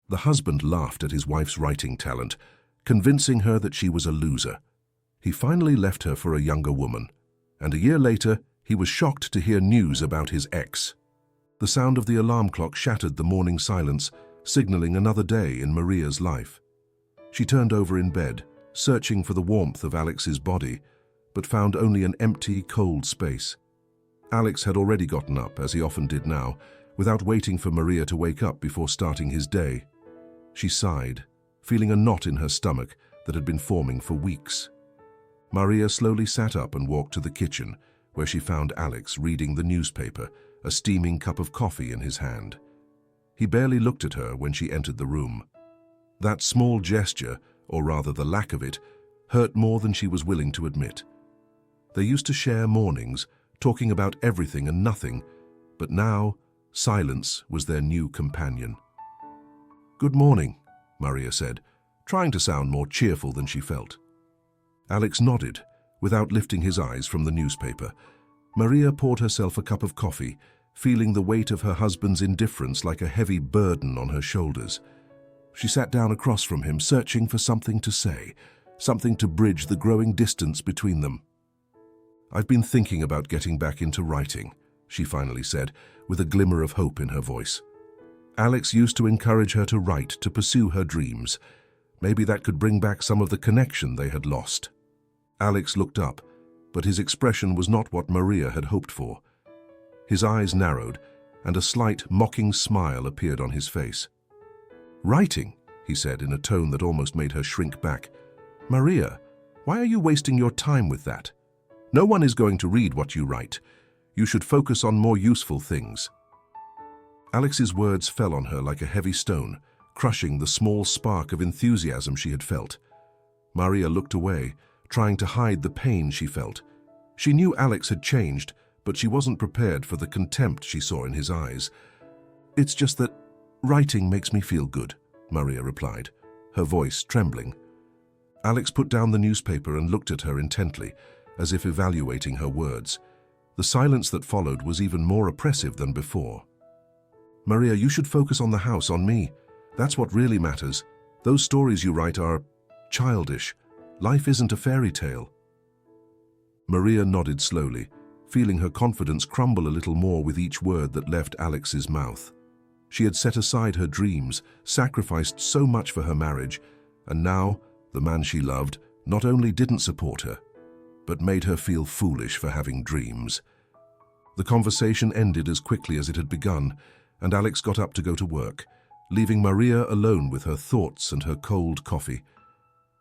The husband laughed at his wife's writing talent, convincing her that she was a loser. He finally left her for a younger woman, and a year later, he was shocked to hear news about his ex. The sound of the alarm clock shattered the morning silence, signaling another day in Maria's life. She turned over in bed, searching for the warmth of Alex's body, but found only an empty, cold space. Alex had already gotten up, as he often did now, without waiting for Maria to wake up before starting his day. She sighed, feeling a knot in her stomach that had been forming for weeks. Maria slowly sat up and walked to the kitchen, where she found Alex reading the newspaper, a steaming cup of coffee in his hand. He barely looked at her when she entered the room. That small gesture, or rather the lack of it, hurt more than she was willing to admit. They used to share mornings, talking about everything and nothing, but now silence was their new companion. "Good morning," Maria said, trying to sound more cheerful than she felt. Alex nodded, without lifting his eyes from the newspaper. Maria poured herself a cup of coffee, feeling the weight of her husband's indifference like a heavy burden on her shoulders. She sat down across from him, searching for something to say, something to bridge the growing distance between them. "I've been thinking about getting back into writing," she finally said, with a glimmer of hope in her voice. Alex used to encourage her to write, to pursue her dreams. Maybe that could bring back some of the connection they had lost. Alex looked up, but his expression was not what Maria had hoped for. His eyes narrowed, and a slight, mocking smile appeared on his face. "Writing," he said in a tone that almost made her shrink back. "Maria, why are you wasting your time with that? No one is going to read what you write. You should focus on more useful things." Alex's words fell on her like a heavy stone, crushing the small spark of enthusiasm she had felt. Maria looked away, trying to hide the pain she felt. She knew Alex had changed, but she wasn't prepared for the contempt she saw in his eyes. "It's just that writing makes me feel good," Maria replied, her voice trembling. Alex put down the newspaper and looked at her intently, as if evaluating her words. The silence that followed was even more oppressive than before. "Maria, you should focus on the house, on me. That's what really matters. Those stories you write are childish. Life isn't a fairy tale." Maria nodded slowly, feeling her confidence crumble a little more with each word that left Alex's mouth. She had set aside her dreams, sacrificed so much for her marriage, and now the man she loved not only didn't support her, but made her feel foolish for having dreams. The conversation ended as quickly as it had begun, and Alex got up to go to work, leaving Maria alone with her thoughts and her cold coffee.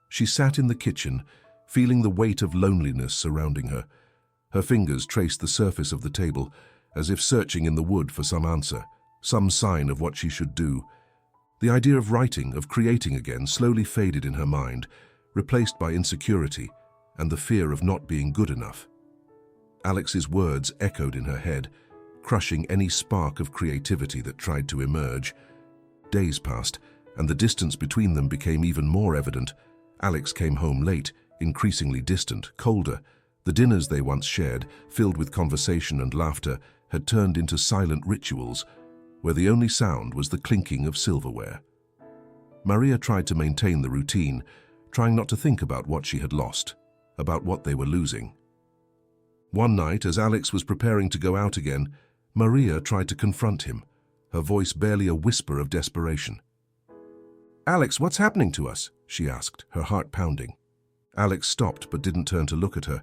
She sat in the kitchen, feeling the weight of loneliness surrounding her. Her fingers traced the surface of the table, as if searching in the wood for some answer, some sign of what she should do. The idea of writing, of creating again, slowly faded in her mind, replaced by insecurity and the fear of not being good enough. Alex's words echoed in her head, crushing any spark of creativity that tried to emerge. Days passed, and the distance between them became even more evident. Alex came home late, increasingly distant, colder. The dinners they once shared, filled with conversation and laughter, had turned into silent rituals, where the only sound was the clinking of silverware. Maria tried to maintain the routine, trying not to think about what she had lost, about what they were losing. One night, as Alex was preparing to go out again, Maria tried to confront him, her voice barely a whisper of desperation. "Alex, what's happening to us?" she asked, her heart pounding. Alex stopped but didn't turn to look at her.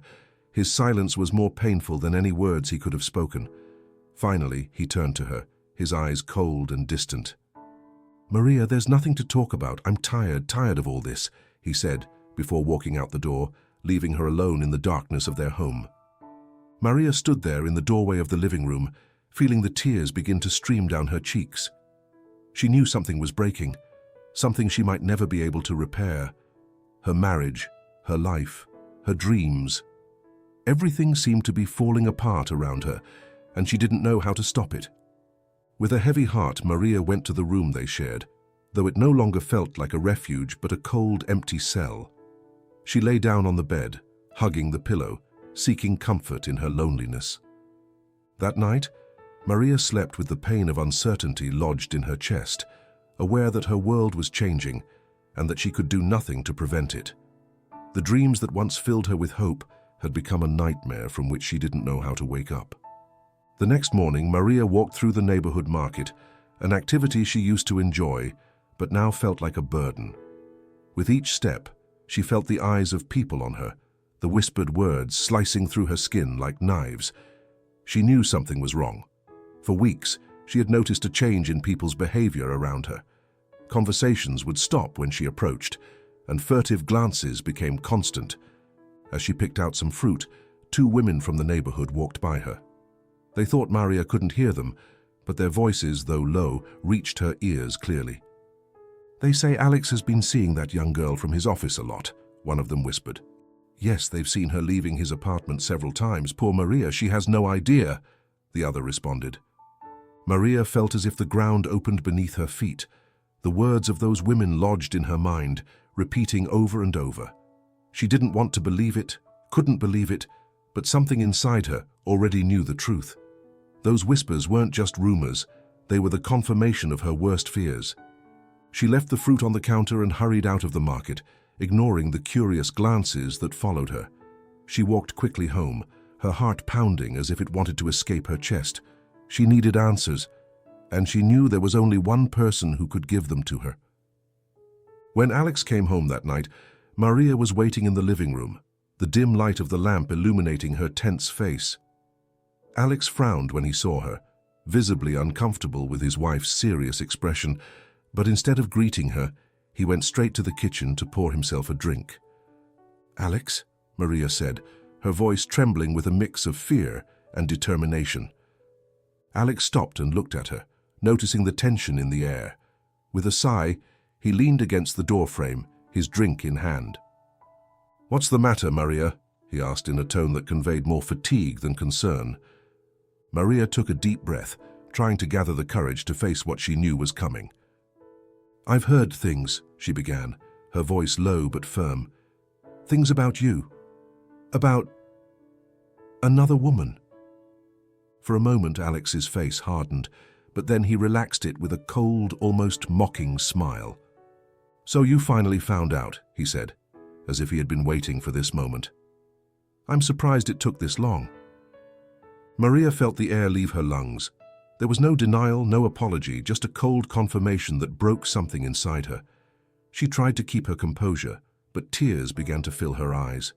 His silence was more painful than any words he could have spoken. Finally, he turned to her, his eyes cold and distant. "Maria, there's nothing to talk about. I'm tired of all this," he said, before walking out the door, leaving her alone in the darkness of their home. Maria stood there in the doorway of the living room, feeling the tears begin to stream down her cheeks. She knew something was breaking, something she might never be able to repair. Her marriage, her life, her dreams. Everything seemed to be falling apart around her, and she didn't know how to stop it. With a heavy heart, Maria went to the room they shared, though it no longer felt like a refuge but a cold, empty cell. She lay down on the bed, hugging the pillow, seeking comfort in her loneliness. That night, Maria slept with the pain of uncertainty lodged in her chest, aware that her world was changing and that she could do nothing to prevent it. The dreams that once filled her with hope had become a nightmare from which she didn't know how to wake up. The next morning, Maria walked through the neighborhood market, an activity she used to enjoy, but now felt like a burden. With each step, she felt the eyes of people on her, the whispered words slicing through her skin like knives. She knew something was wrong. For weeks, she had noticed a change in people's behavior around her. Conversations would stop when she approached, and furtive glances became constant. As she picked out some fruit, 2 women from the neighborhood walked by her. They thought Maria couldn't hear them, but their voices, though low, reached her ears clearly. "They say Alex has been seeing that young girl from his office a lot," one of them whispered. "Yes, they've seen her leaving his apartment several times. Poor Maria, she has no idea," the other responded. Maria felt as if the ground opened beneath her feet. The words of those women lodged in her mind, repeating over and over. She didn't want to believe it, couldn't believe it, but something inside her already knew the truth. Those whispers weren't just rumors, they were the confirmation of her worst fears. She left the fruit on the counter and hurried out of the market, ignoring the curious glances that followed her. She walked quickly home, her heart pounding as if it wanted to escape her chest. She needed answers, and she knew there was only one person who could give them to her. When Alex came home that night, Maria was waiting in the living room, the dim light of the lamp illuminating her tense face. Alex frowned when he saw her, visibly uncomfortable with his wife's serious expression, but instead of greeting her, he went straight to the kitchen to pour himself a drink. "Alex," Maria said, her voice trembling with a mix of fear and determination. Alex stopped and looked at her, noticing the tension in the air. With a sigh, he leaned against the doorframe, his drink in hand. "What's the matter, Maria?" he asked in a tone that conveyed more fatigue than concern. Maria took a deep breath, trying to gather the courage to face what she knew was coming. "I've heard things," she began, her voice low but firm. "Things about you. About another woman." For a moment, Alex's face hardened, but then he relaxed it with a cold, almost mocking smile. "So you finally found out," he said, as if he had been waiting for this moment. "I'm surprised it took this long." Maria felt the air leave her lungs. There was no denial, no apology, just a cold confirmation that broke something inside her. She tried to keep her composure, but tears began to fill her eyes.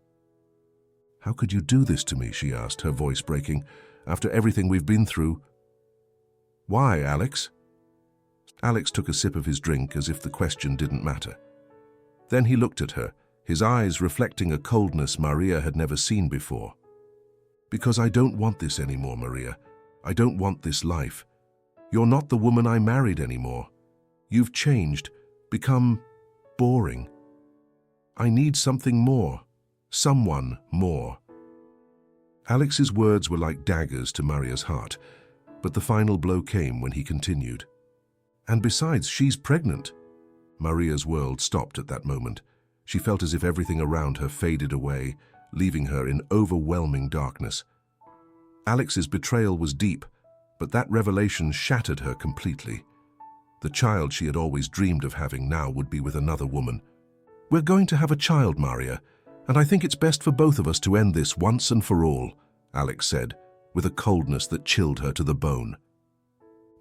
"How could you do this to me?" she asked, her voice breaking. "After everything we've been through." "Why, Alex?" Alex took a sip of his drink as if the question didn't matter. Then he looked at her, his eyes reflecting a coldness Maria had never seen before. "Because I don't want this anymore, Maria. I don't want this life. You're not the woman I married anymore. You've changed, become boring. I need something more, someone more." Alex's words were like daggers to Maria's heart, but the final blow came when he continued. "And besides, she's pregnant." Maria's world stopped at that moment. She felt as if everything around her faded away, leaving her in overwhelming darkness. Alex's betrayal was deep, but that revelation shattered her completely. The child she had always dreamed of having now would be with another woman. "We're going to have a child, Maria, and I think it's best for both of us to end this once and for all," Alex said, with a coldness that chilled her to the bone.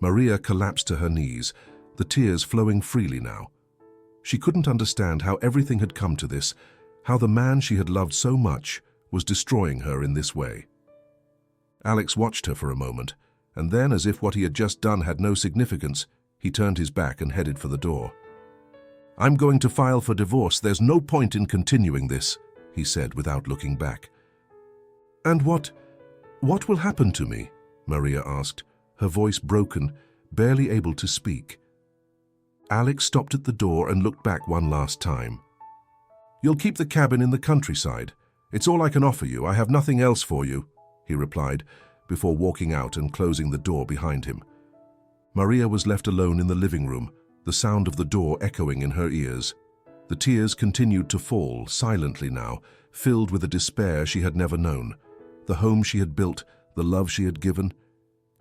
Maria collapsed to her knees, the tears flowing freely now. She couldn't understand how everything had come to this, how the man she had loved so much was destroying her in this way. Alex watched her for a moment, and then, as if what he had just done had no significance, he turned his back and headed for the door. "I'm going to file for divorce. There's no point in continuing this," he said without looking back. "And what will happen to me?" Maria asked, her voice broken, barely able to speak. Alex stopped at the door and looked back one last time. "You'll keep the cabin in the countryside. It's all I can offer you. I have nothing else for you," he replied, before walking out and closing the door behind him. Maria was left alone in the living room, the sound of the door echoing in her ears. The tears continued to fall, silently now, filled with a despair she had never known. The home she had built, the love she had given,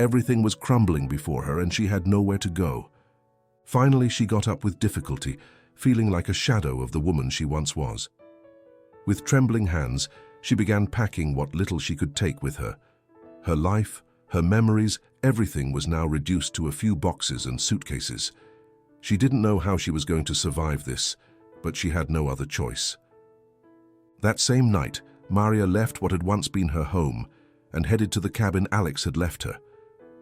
everything was crumbling before her and she had nowhere to go. Finally, she got up with difficulty, feeling like a shadow of the woman she once was. With trembling hands, she began packing what little she could take with her. Her life, her memories, everything was now reduced to a few boxes and suitcases. She didn't know how she was going to survive this, but she had no other choice. That same night, Maria left what had once been her home and headed to the cabin Alex had left her,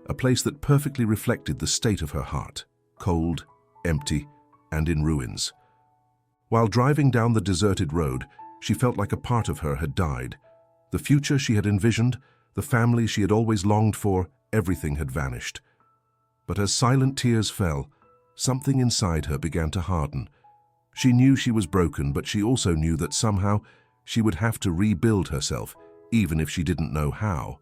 a place that perfectly reflected the state of her heart, cold, empty, and in ruins. While driving down the deserted road, she felt like a part of her had died. The future she had envisioned, the family she had always longed for, everything had vanished. But as silent tears fell, something inside her began to harden. She knew she was broken, but she also knew that somehow she would have to rebuild herself, even if she didn't know how.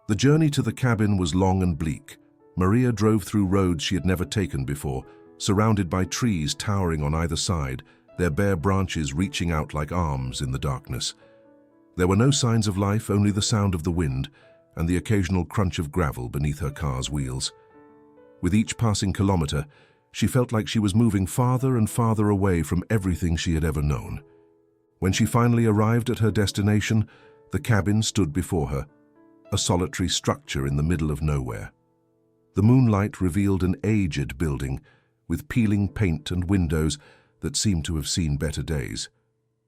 The journey to the cabin was long and bleak. Maria drove through roads she had never taken before, surrounded by trees towering on either side, their bare branches reaching out like arms in the darkness. There were no signs of life, only the sound of the wind and the occasional crunch of gravel beneath her car's wheels. With each passing kilometer, she felt like she was moving farther and farther away from everything she had ever known. When she finally arrived at her destination, the cabin stood before her, a solitary structure in the middle of nowhere. The moonlight revealed an aged building with peeling paint and windows that seemed to have seen better days.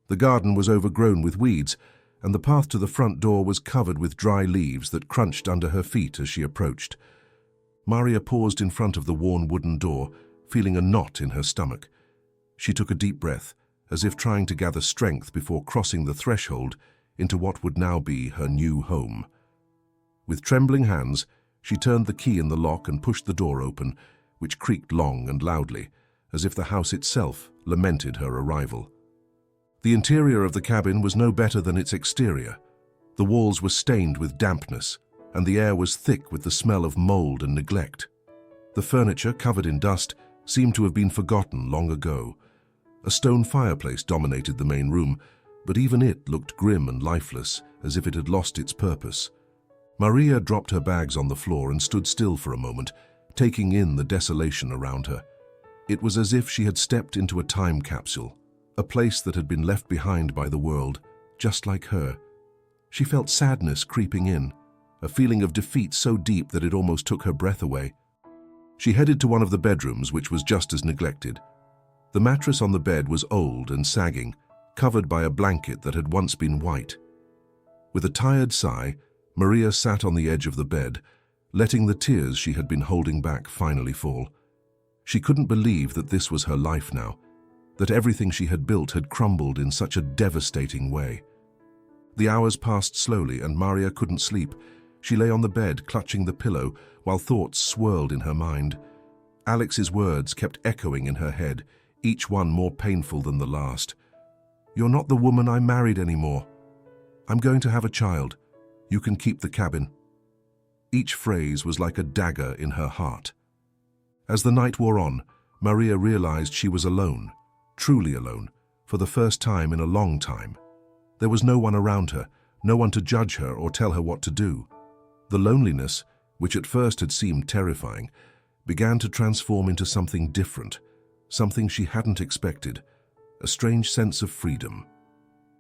The garden was overgrown with weeds, and the path to the front door was covered with dry leaves that crunched under her feet as she approached. Maria paused in front of the worn wooden door, feeling a knot in her stomach. She took a deep breath, as if trying to gather strength before crossing the threshold into what would now be her new home. With trembling hands, she turned the key in the lock and pushed the door open, which creaked long and loudly, as if the house itself lamented her arrival. The interior of the cabin was no better than its exterior. The walls were stained with dampness, and the air was thick with the smell of mold and neglect. The furniture, covered in dust, seemed to have been forgotten long ago. A stone fireplace dominated the main room, but even it looked grim and lifeless, as if it had lost its purpose. Maria dropped her bags on the floor and stood still for a moment, taking in the desolation around her. It was as if she had stepped into a time capsule, a place that had been left behind by the world, just like her. She felt sadness creeping in, a feeling of defeat so deep that it almost took her breath away. She headed to one of the bedrooms, which was just as neglected. The mattress on the bed was old and sagging, covered by a blanket that had once been white. With a tired sigh, Maria sat on the edge of the bed, letting the tears she had been holding back finally fall. She couldn't believe that this was her life now, that everything she had built had crumbled in such a devastating way. The hours passed slowly, and Maria couldn't sleep. She lay on the bed, clutching the pillow, while thoughts swirled in her mind. Alex's words kept echoing in her head, each one more painful than the last. "You're not the woman I married anymore. I'm going to have a child. You can keep the cabin." Each phrase was like a dagger in her heart. As the night wore on, Maria realized she was alone, truly alone, for the first time in a long time. There was no one around her, no one to judge her or tell her what to do. The loneliness, which at first had seemed terrifying, began to transform into something different, something she hadn't expected, a strange sense of freedom.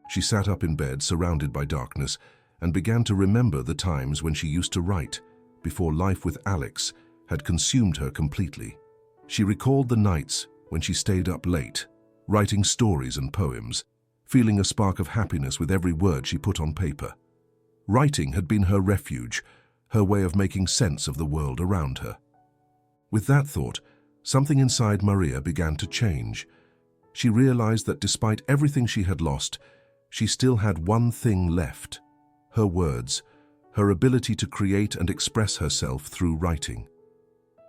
She sat up in bed, surrounded by darkness, and began to remember the times when she used to write, before life with Alex had consumed her completely. She recalled the nights when she stayed up late, writing stories and poems, feeling a spark of happiness with every word she put on paper. Writing had been her refuge, her way of making sense of the world around her. With that thought, something inside Maria began to change. She realized that despite everything she had lost, she still had one thing left: her words, her ability to create and express herself through writing.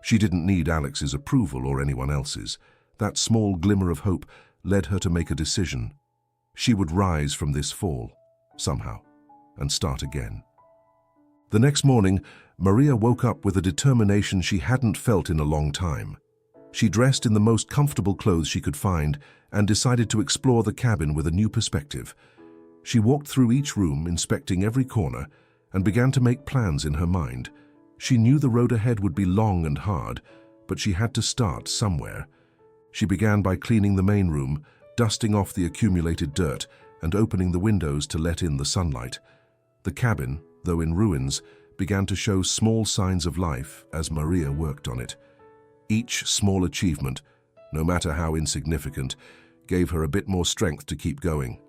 She didn't need Alex's approval or anyone else's. That small glimmer of hope led her to make a decision. She would rise from this fall, somehow, and start again. The next morning, Maria woke up with a determination she hadn't felt in a long time. She dressed in the most comfortable clothes she could find and decided to explore the cabin with a new perspective. She walked through each room, inspecting every corner, and began to make plans in her mind. She knew the road ahead would be long and hard, But she had to start somewhere. She began by cleaning the main room, dusting off the accumulated dirt, and opening the windows to let in the sunlight. The cabin, though in ruins, began to show small signs of life as Maria worked on it. Each small achievement, no matter how insignificant, gave her a bit more strength to keep going.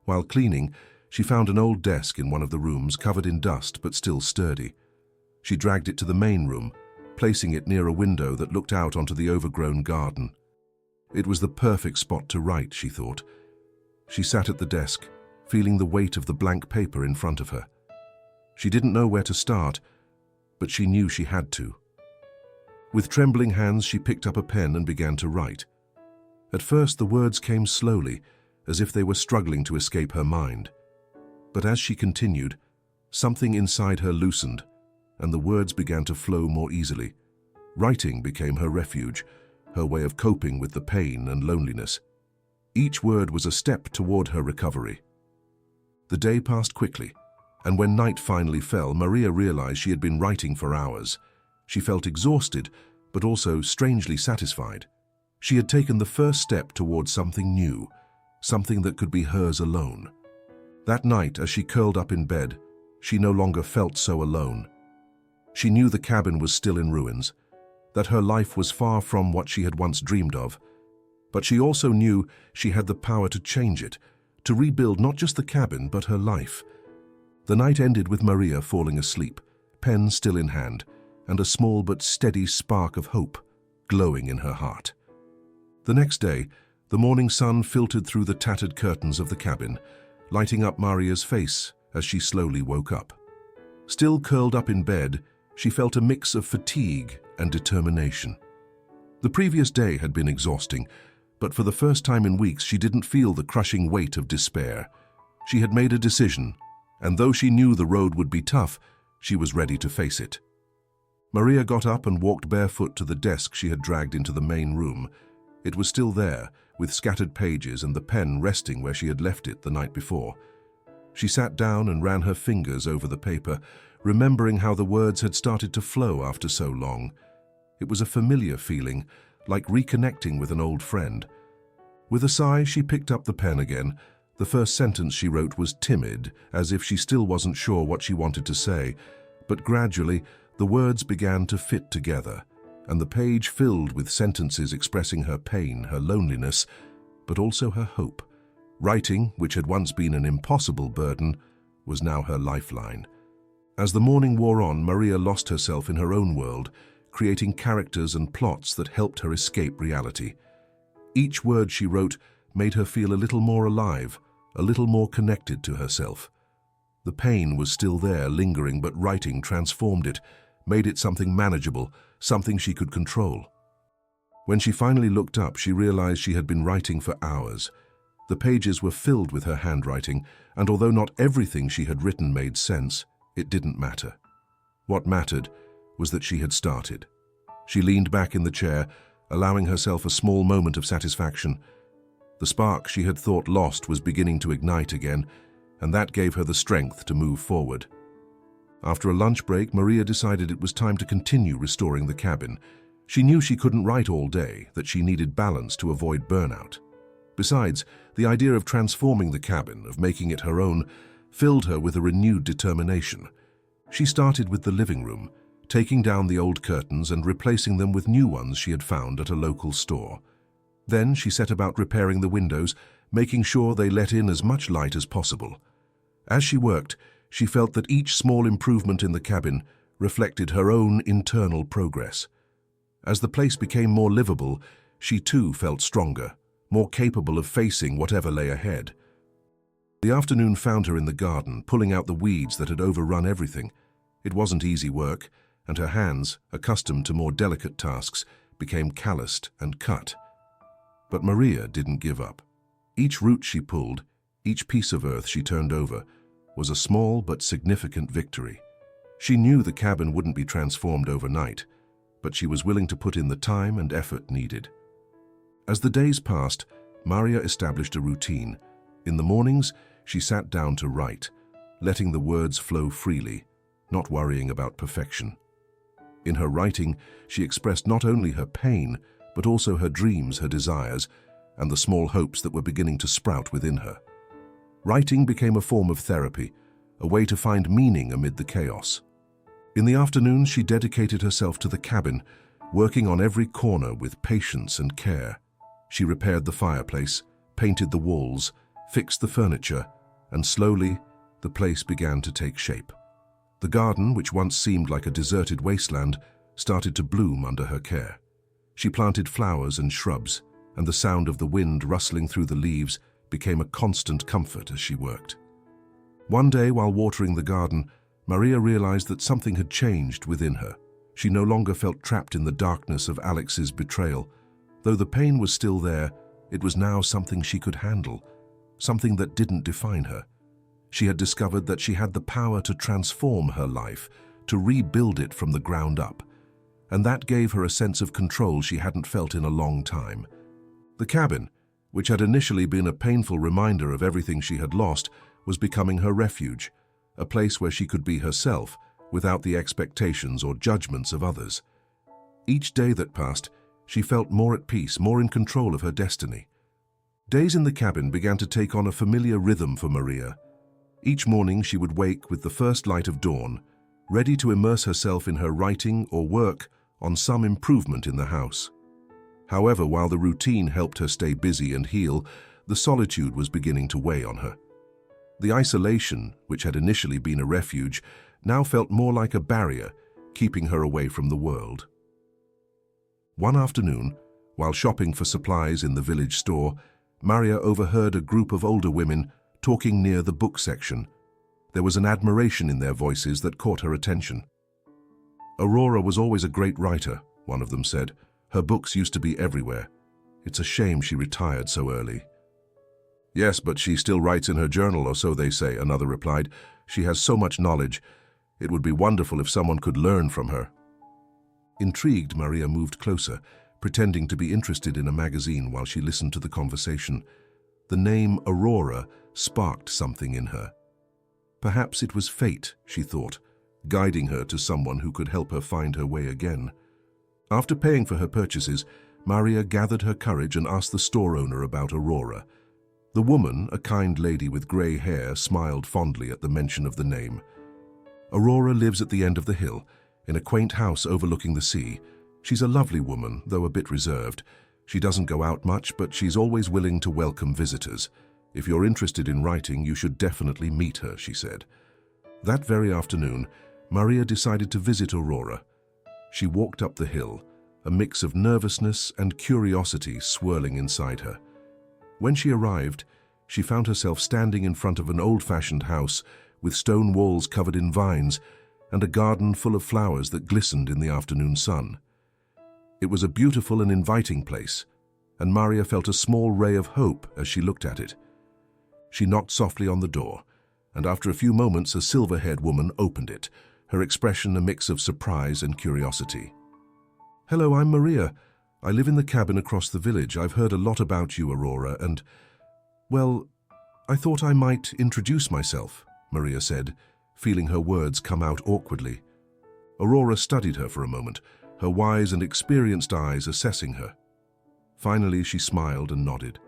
While cleaning, she found an old desk in one of the rooms covered in dust but still sturdy. She dragged it to the main room, placing it near a window that looked out onto the overgrown garden. It was the perfect spot to write, she thought. She sat at the desk, feeling the weight of the blank paper in front of her. She didn't know where to start, but she knew she had to. With trembling hands, she picked up a pen and began to write. At first, the words came slowly, as if they were struggling to escape her mind. But as she continued, something inside her loosened, and the words began to flow more easily. Writing became her refuge, her way of coping with the pain and loneliness. Each word was a step toward her recovery. The day passed quickly, and when night finally fell, Maria realized she had been writing for hours. She felt exhausted, but also strangely satisfied. She had taken the first step towards something new, something that could be hers alone. That night, as she curled up in bed, she no longer felt so alone. She knew the cabin was still in ruins, that her life was far from what she had once dreamed of. But she also knew she had the power to change it, to rebuild not just the cabin, but her life. The night ended with Maria falling asleep, pen still in hand, and a small but steady spark of hope glowing in her heart. The next day, the morning sun filtered through the tattered curtains of the cabin, lighting up Maria's face as she slowly woke up. Still curled up in bed, she felt a mix of fatigue and determination. The previous day had been exhausting, but for the first time in weeks she didn't feel the crushing weight of despair. She had made a decision, and though she knew the road would be tough, she was ready to face it. Maria got up and walked barefoot to the desk she had dragged into the main room. It was still there, with scattered pages and the pen resting where she had left it the night before. She sat down and ran her fingers over the paper, remembering how the words had started to flow after so long. It was a familiar feeling, like reconnecting with an old friend. With a sigh, she picked up the pen again. The first sentence she wrote was timid, as if she still wasn't sure what she wanted to say, but gradually the words began to fit together, and the page filled with sentences expressing her pain, her loneliness, but also her hope. Writing, which had once been an impossible burden, was now her lifeline. As the morning wore on, Maria lost herself in her own world, creating characters and plots that helped her escape reality. Each word she wrote made her feel a little more alive, a little more connected to herself. The pain was still there, lingering, but writing transformed it, made it something manageable, something she could control. When she finally looked up, she realized she had been writing for hours. The pages were filled with her handwriting, and although not everything she had written made sense, it didn't matter. What mattered was that she had started. She leaned back in the chair, allowing herself a small moment of satisfaction. The spark she had thought lost was beginning to ignite again, and that gave her the strength to move forward. After a lunch break, Maria decided it was time to continue restoring the cabin. She knew she couldn't write all day, that she needed balance to avoid burnout. Besides, the idea of transforming the cabin, of making it her own, filled her with a renewed determination. She started with the living room, taking down the old curtains and replacing them with new ones she had found at a local store. Then she set about repairing the windows, making sure they let in as much light as possible. As she worked, she felt that each small improvement in the cabin reflected her own internal progress. As the place became more livable, she too felt stronger, more capable of facing whatever lay ahead. The afternoon found her in the garden, pulling out the weeds that had overrun everything. It wasn't easy work, and her hands, accustomed to more delicate tasks, became calloused and cut. But Maria didn't give up. Each root she pulled, each piece of earth she turned over, was a small but significant victory. She knew the cabin wouldn't be transformed overnight, but she was willing to put in the time and effort needed. As the days passed, Maria established a routine. In the mornings, she sat down to write, letting the words flow freely, not worrying about perfection. In her writing, she expressed not only her pain, but also her dreams, her desires, and the small hopes that were beginning to sprout within her. Writing became a form of therapy, a way to find meaning amid the chaos. In the afternoons, she dedicated herself to the cabin, working on every corner with patience and care. She repaired the fireplace, painted the walls, fixed the furniture, and slowly, the place began to take shape. The garden, which once seemed like a deserted wasteland, started to bloom under her care. She planted flowers and shrubs, and the sound of the wind rustling through the leaves became a constant comfort as she worked. One day, while watering the garden, Maria realized that something had changed within her. She no longer felt trapped in the darkness of Alex's betrayal. Though the pain was still there, it was now something she could handle, something that didn't define her. She had discovered that she had the power to transform her life, to rebuild it from the ground up, and that gave her a sense of control she hadn't felt in a long time. The cabin, which had initially been a painful reminder of everything she had lost, was becoming her refuge, a place where she could be herself without the expectations or judgments of others. Each day that passed, she felt more at peace, more in control of her destiny. Days in the cabin began to take on a familiar rhythm for Maria. Each morning she would wake with the first light of dawn, ready to immerse herself in her writing or work on some improvement in the house. However, while the routine helped her stay busy and heal, the solitude was beginning to weigh on her. The isolation, which had initially been a refuge, now felt more like a barrier, keeping her away from the world. One afternoon, while shopping for supplies in the village store, Maria overheard a group of older women talking near the book section. There was an admiration in their voices that caught her attention. "Aurora was always a great writer," one of them said. "Her books used to be everywhere. It's a shame she retired so early." "Yes, but she still writes in her journal, or so they say," another replied. "She has so much knowledge. It would be wonderful if someone could learn from her." Intrigued, Maria moved closer, pretending to be interested in a magazine while she listened to the conversation. The name Aurora sparked something in her. Perhaps it was fate, she thought, guiding her to someone who could help her find her way again. After paying for her purchases, Maria gathered her courage and asked the store owner about Aurora. The woman, a kind lady with grey hair, smiled fondly at the mention of the name. "Aurora lives at the end of the hill, in a quaint house overlooking the sea. She's a lovely woman, though a bit reserved. She doesn't go out much, but she's always willing to welcome visitors. If you're interested in writing, you should definitely meet her," she said. That very afternoon, Maria decided to visit Aurora. She walked up the hill, a mix of nervousness and curiosity swirling inside her. When she arrived, she found herself standing in front of an old-fashioned house with stone walls covered in vines and a garden full of flowers that glistened in the afternoon sun. It was a beautiful and inviting place, and Maria felt a small ray of hope as she looked at it. She knocked softly on the door, and after a few moments a silver-haired woman opened it, her expression a mix of surprise and curiosity. "Hello, I'm Maria. I live in the cabin across the village. I've heard a lot about you, Aurora, and, well, I thought I might introduce myself," Maria said, feeling her words come out awkwardly. Aurora studied her for a moment, her wise and experienced eyes assessing her. Finally, she smiled and nodded.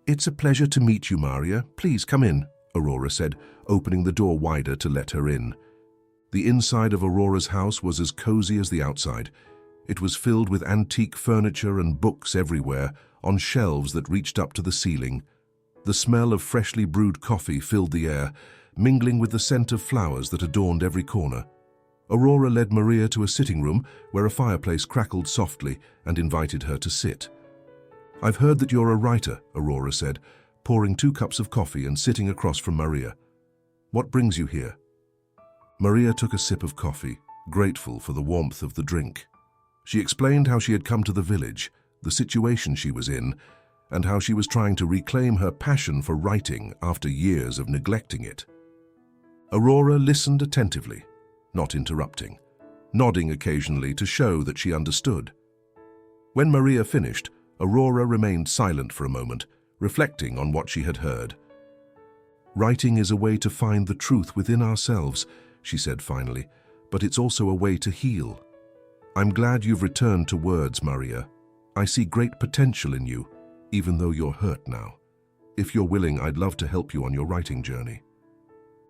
"It's a pleasure to meet you, Maria. Please come in," Aurora said, opening the door wider to let her in. The inside of Aurora's house was as cozy as the outside. It was filled with antique furniture and books everywhere, on shelves that reached up to the ceiling. The smell of freshly brewed coffee filled the air, mingling with the scent of flowers that adorned every corner. Aurora led Maria to a sitting room where a fireplace crackled softly and invited her to sit. "I've heard that you're a writer," Aurora said, pouring 2 cups of coffee and sitting across from Maria. "What brings you here?" Maria took a sip of coffee, grateful for the warmth of the drink. She explained how she had come to the village, the situation she was in, and how she was trying to reclaim her passion for writing after years of neglecting it. Aurora listened attentively, not interrupting, nodding occasionally to show that she understood. When Maria finished, Aurora remained silent for a moment, reflecting on what she had heard. "Writing is a way to find the truth within ourselves," she said finally, "but it's also a way to heal. I'm glad you've returned to words, Maria. I see great potential in you, even though you're hurt now. If you're willing, I'd love to help you on your writing journey.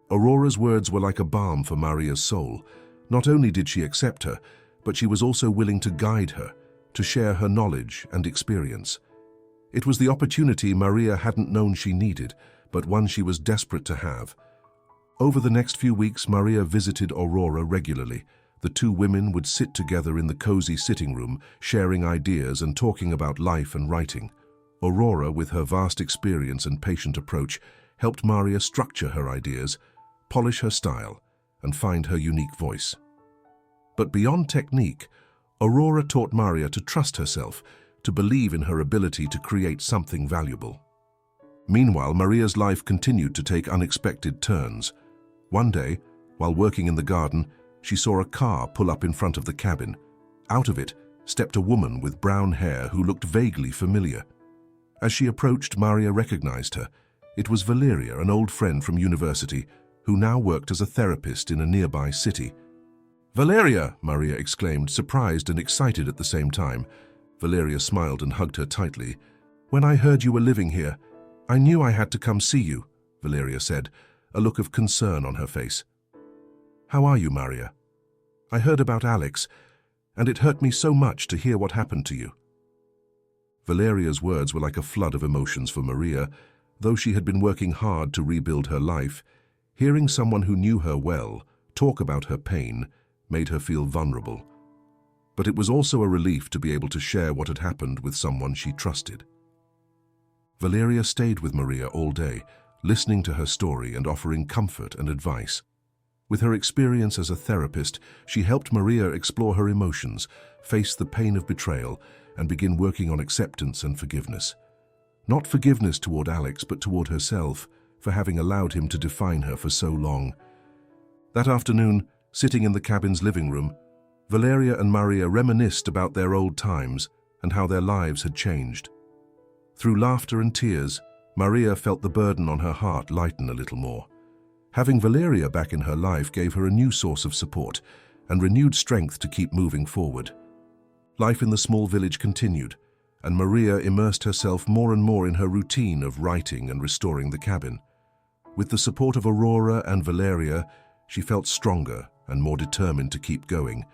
Aurora's words were like a balm for Maria's soul. Not only did she accept her, but she was also willing to guide her, to share her knowledge and experience. It was the opportunity Maria hadn't known she needed, but one she was desperate to have. Over the next few weeks, Maria visited Aurora regularly. The two women would sit together in the cozy sitting room, sharing ideas and talking about life and writing. Aurora, with her vast experience and patient approach, helped Maria structure her ideas, polish her style, and find her unique voice. But beyond technique, Aurora taught Maria to trust herself, to believe in her ability to create something valuable. Meanwhile, Maria's life continued to take unexpected turns. One day, while working in the garden, she saw a car pull up in front of the cabin. Out of it stepped a woman with brown hair who looked vaguely familiar. As she approached, Maria recognized her. It was Valeria, an old friend from university, who now worked as a therapist in a nearby city. "Valeria!" Maria exclaimed, surprised and excited at the same time. Valeria smiled and hugged her tightly. "When I heard you were living here, I knew I had to come see you," Valeria said, a look of concern on her face. "How are you, Maria? I heard about Alex, and it hurt me so much to hear what happened to you." Valeria's words were like a flood of emotions for Maria. Though she had been working hard to rebuild her life, hearing someone who knew her well talk about her pain made her feel vulnerable. But it was also a relief to be able to share what had happened with someone she trusted. Valeria stayed with Maria all day, listening to her story and offering comfort and advice. With her experience as a therapist, she helped Maria explore her emotions, face the pain of betrayal, and begin working on acceptance and forgiveness. Not forgiveness toward Alex, but toward herself, for having allowed him to define her for so long. That afternoon, sitting in the cabin's living room, Valeria and Maria reminisced about their old times and how their lives had changed. Through laughter and tears, Maria felt the burden on her heart lighten a little more. Having Valeria back in her life gave her a new source of support and renewed strength to keep moving forward. Life in the small village continued, and Maria immersed herself more and more in her routine of writing and restoring the cabin. With the support of Aurora and Valeria, she felt stronger and more determined to keep going.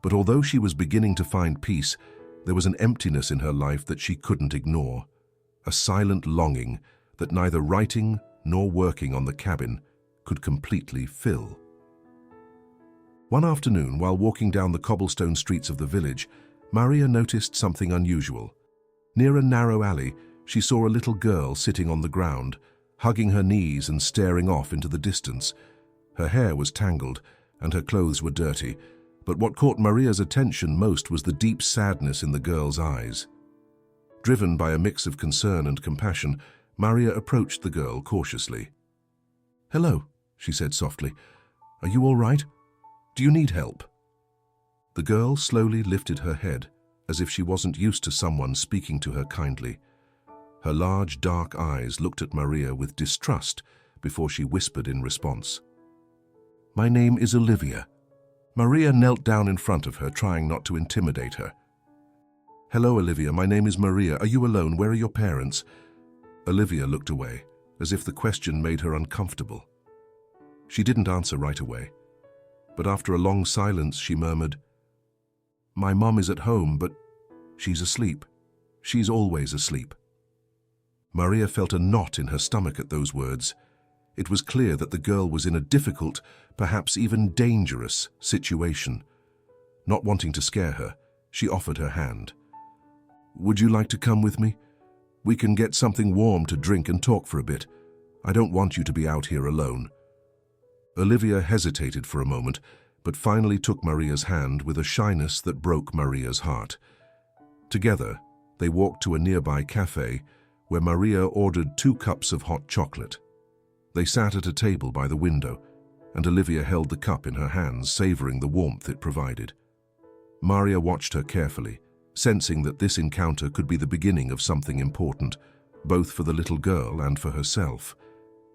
But although she was beginning to find peace, there was an emptiness in her life that she couldn't ignore, a silent longing that neither writing nor working on the cabin could completely fill. One afternoon, while walking down the cobblestone streets of the village, Maria noticed something unusual. Near a narrow alley, she saw a little girl sitting on the ground, hugging her knees and staring off into the distance. Her hair was tangled, and her clothes were dirty, but what caught Maria's attention most was the deep sadness in the girl's eyes. Driven by a mix of concern and compassion, Maria approached the girl cautiously. "Hello," she said softly. "Are you all right? Do you need help?" The girl slowly lifted her head, as if she wasn't used to someone speaking to her kindly. Her large, dark eyes looked at Maria with distrust before she whispered in response. "My name is Olivia." Maria knelt down in front of her, trying not to intimidate her. "Hello, Olivia. My name is Maria. Are you alone? Where are your parents?" Olivia looked away, as if the question made her uncomfortable. She didn't answer right away, but after a long silence, she murmured, "My mom is at home, but she's asleep. She's always asleep." Maria felt a knot in her stomach at those words. It was clear that the girl was in a difficult, perhaps even dangerous, situation. Not wanting to scare her, she offered her hand. "Would you like to come with me? We can get something warm to drink and talk for a bit. I don't want you to be out here alone." Olivia hesitated for a moment, but finally took Maria's hand with a shyness that broke Maria's heart. Together, they walked to a nearby cafe where Maria ordered 2 cups of hot chocolate. They sat at a table by the window, and Olivia held the cup in her hands, savoring the warmth it provided. Maria watched her carefully, sensing that this encounter could be the beginning of something important, both for the little girl and for herself.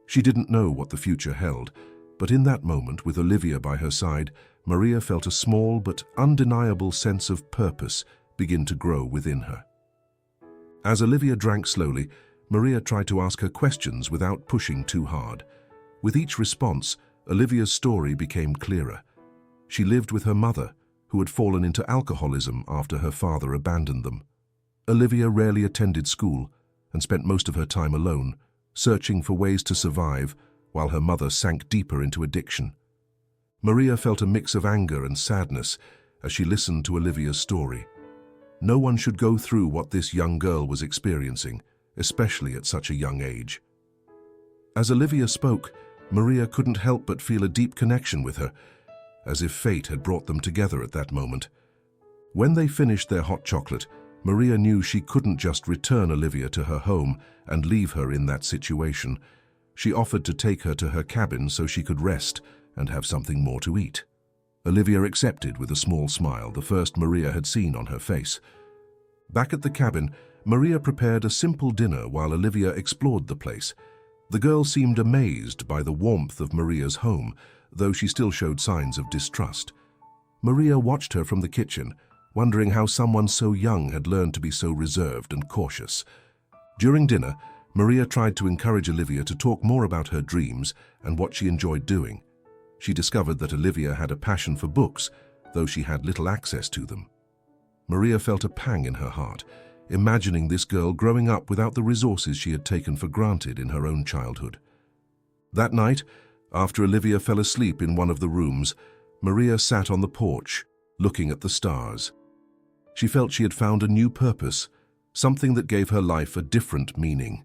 She didn't know what the future held, but in that moment, with Olivia by her side, Maria felt a small but undeniable sense of purpose begin to grow within her. As Olivia drank slowly, Maria tried to ask her questions without pushing too hard. With each response, Olivia's story became clearer. She lived with her mother, who had fallen into alcoholism after her father abandoned them. Olivia rarely attended school and spent most of her time alone, searching for ways to survive while her mother sank deeper into addiction. Maria felt a mix of anger and sadness as she listened to Olivia's story. No one should go through what this young girl was experiencing, especially at such a young age. As Olivia spoke, Maria couldn't help but feel a deep connection with her, as if fate had brought them together at that moment. When they finished their hot chocolate, Maria knew she couldn't just return Olivia to her home and leave her in that situation. She offered to take her to her cabin so she could rest and have something more to eat. Olivia accepted with a small smile, the first Maria had seen on her face. Back at the cabin, Maria prepared a simple dinner while Olivia explored the place. The girl seemed amazed by the warmth of Maria's home, though she still showed signs of distrust. Maria watched her from the kitchen, wondering how someone so young had learned to be so reserved and cautious. During dinner, Maria tried to encourage Olivia to talk more about her dreams and what she enjoyed doing. She discovered that Olivia had a passion for books, though she had little access to them. Maria felt a pang in her heart, imagining this girl growing up without the resources she had taken for granted in her own childhood. That night, after Olivia fell asleep in one of the rooms, Maria sat on the porch, looking at the stars. She felt she had found a new purpose, something that gave her life a different meaning.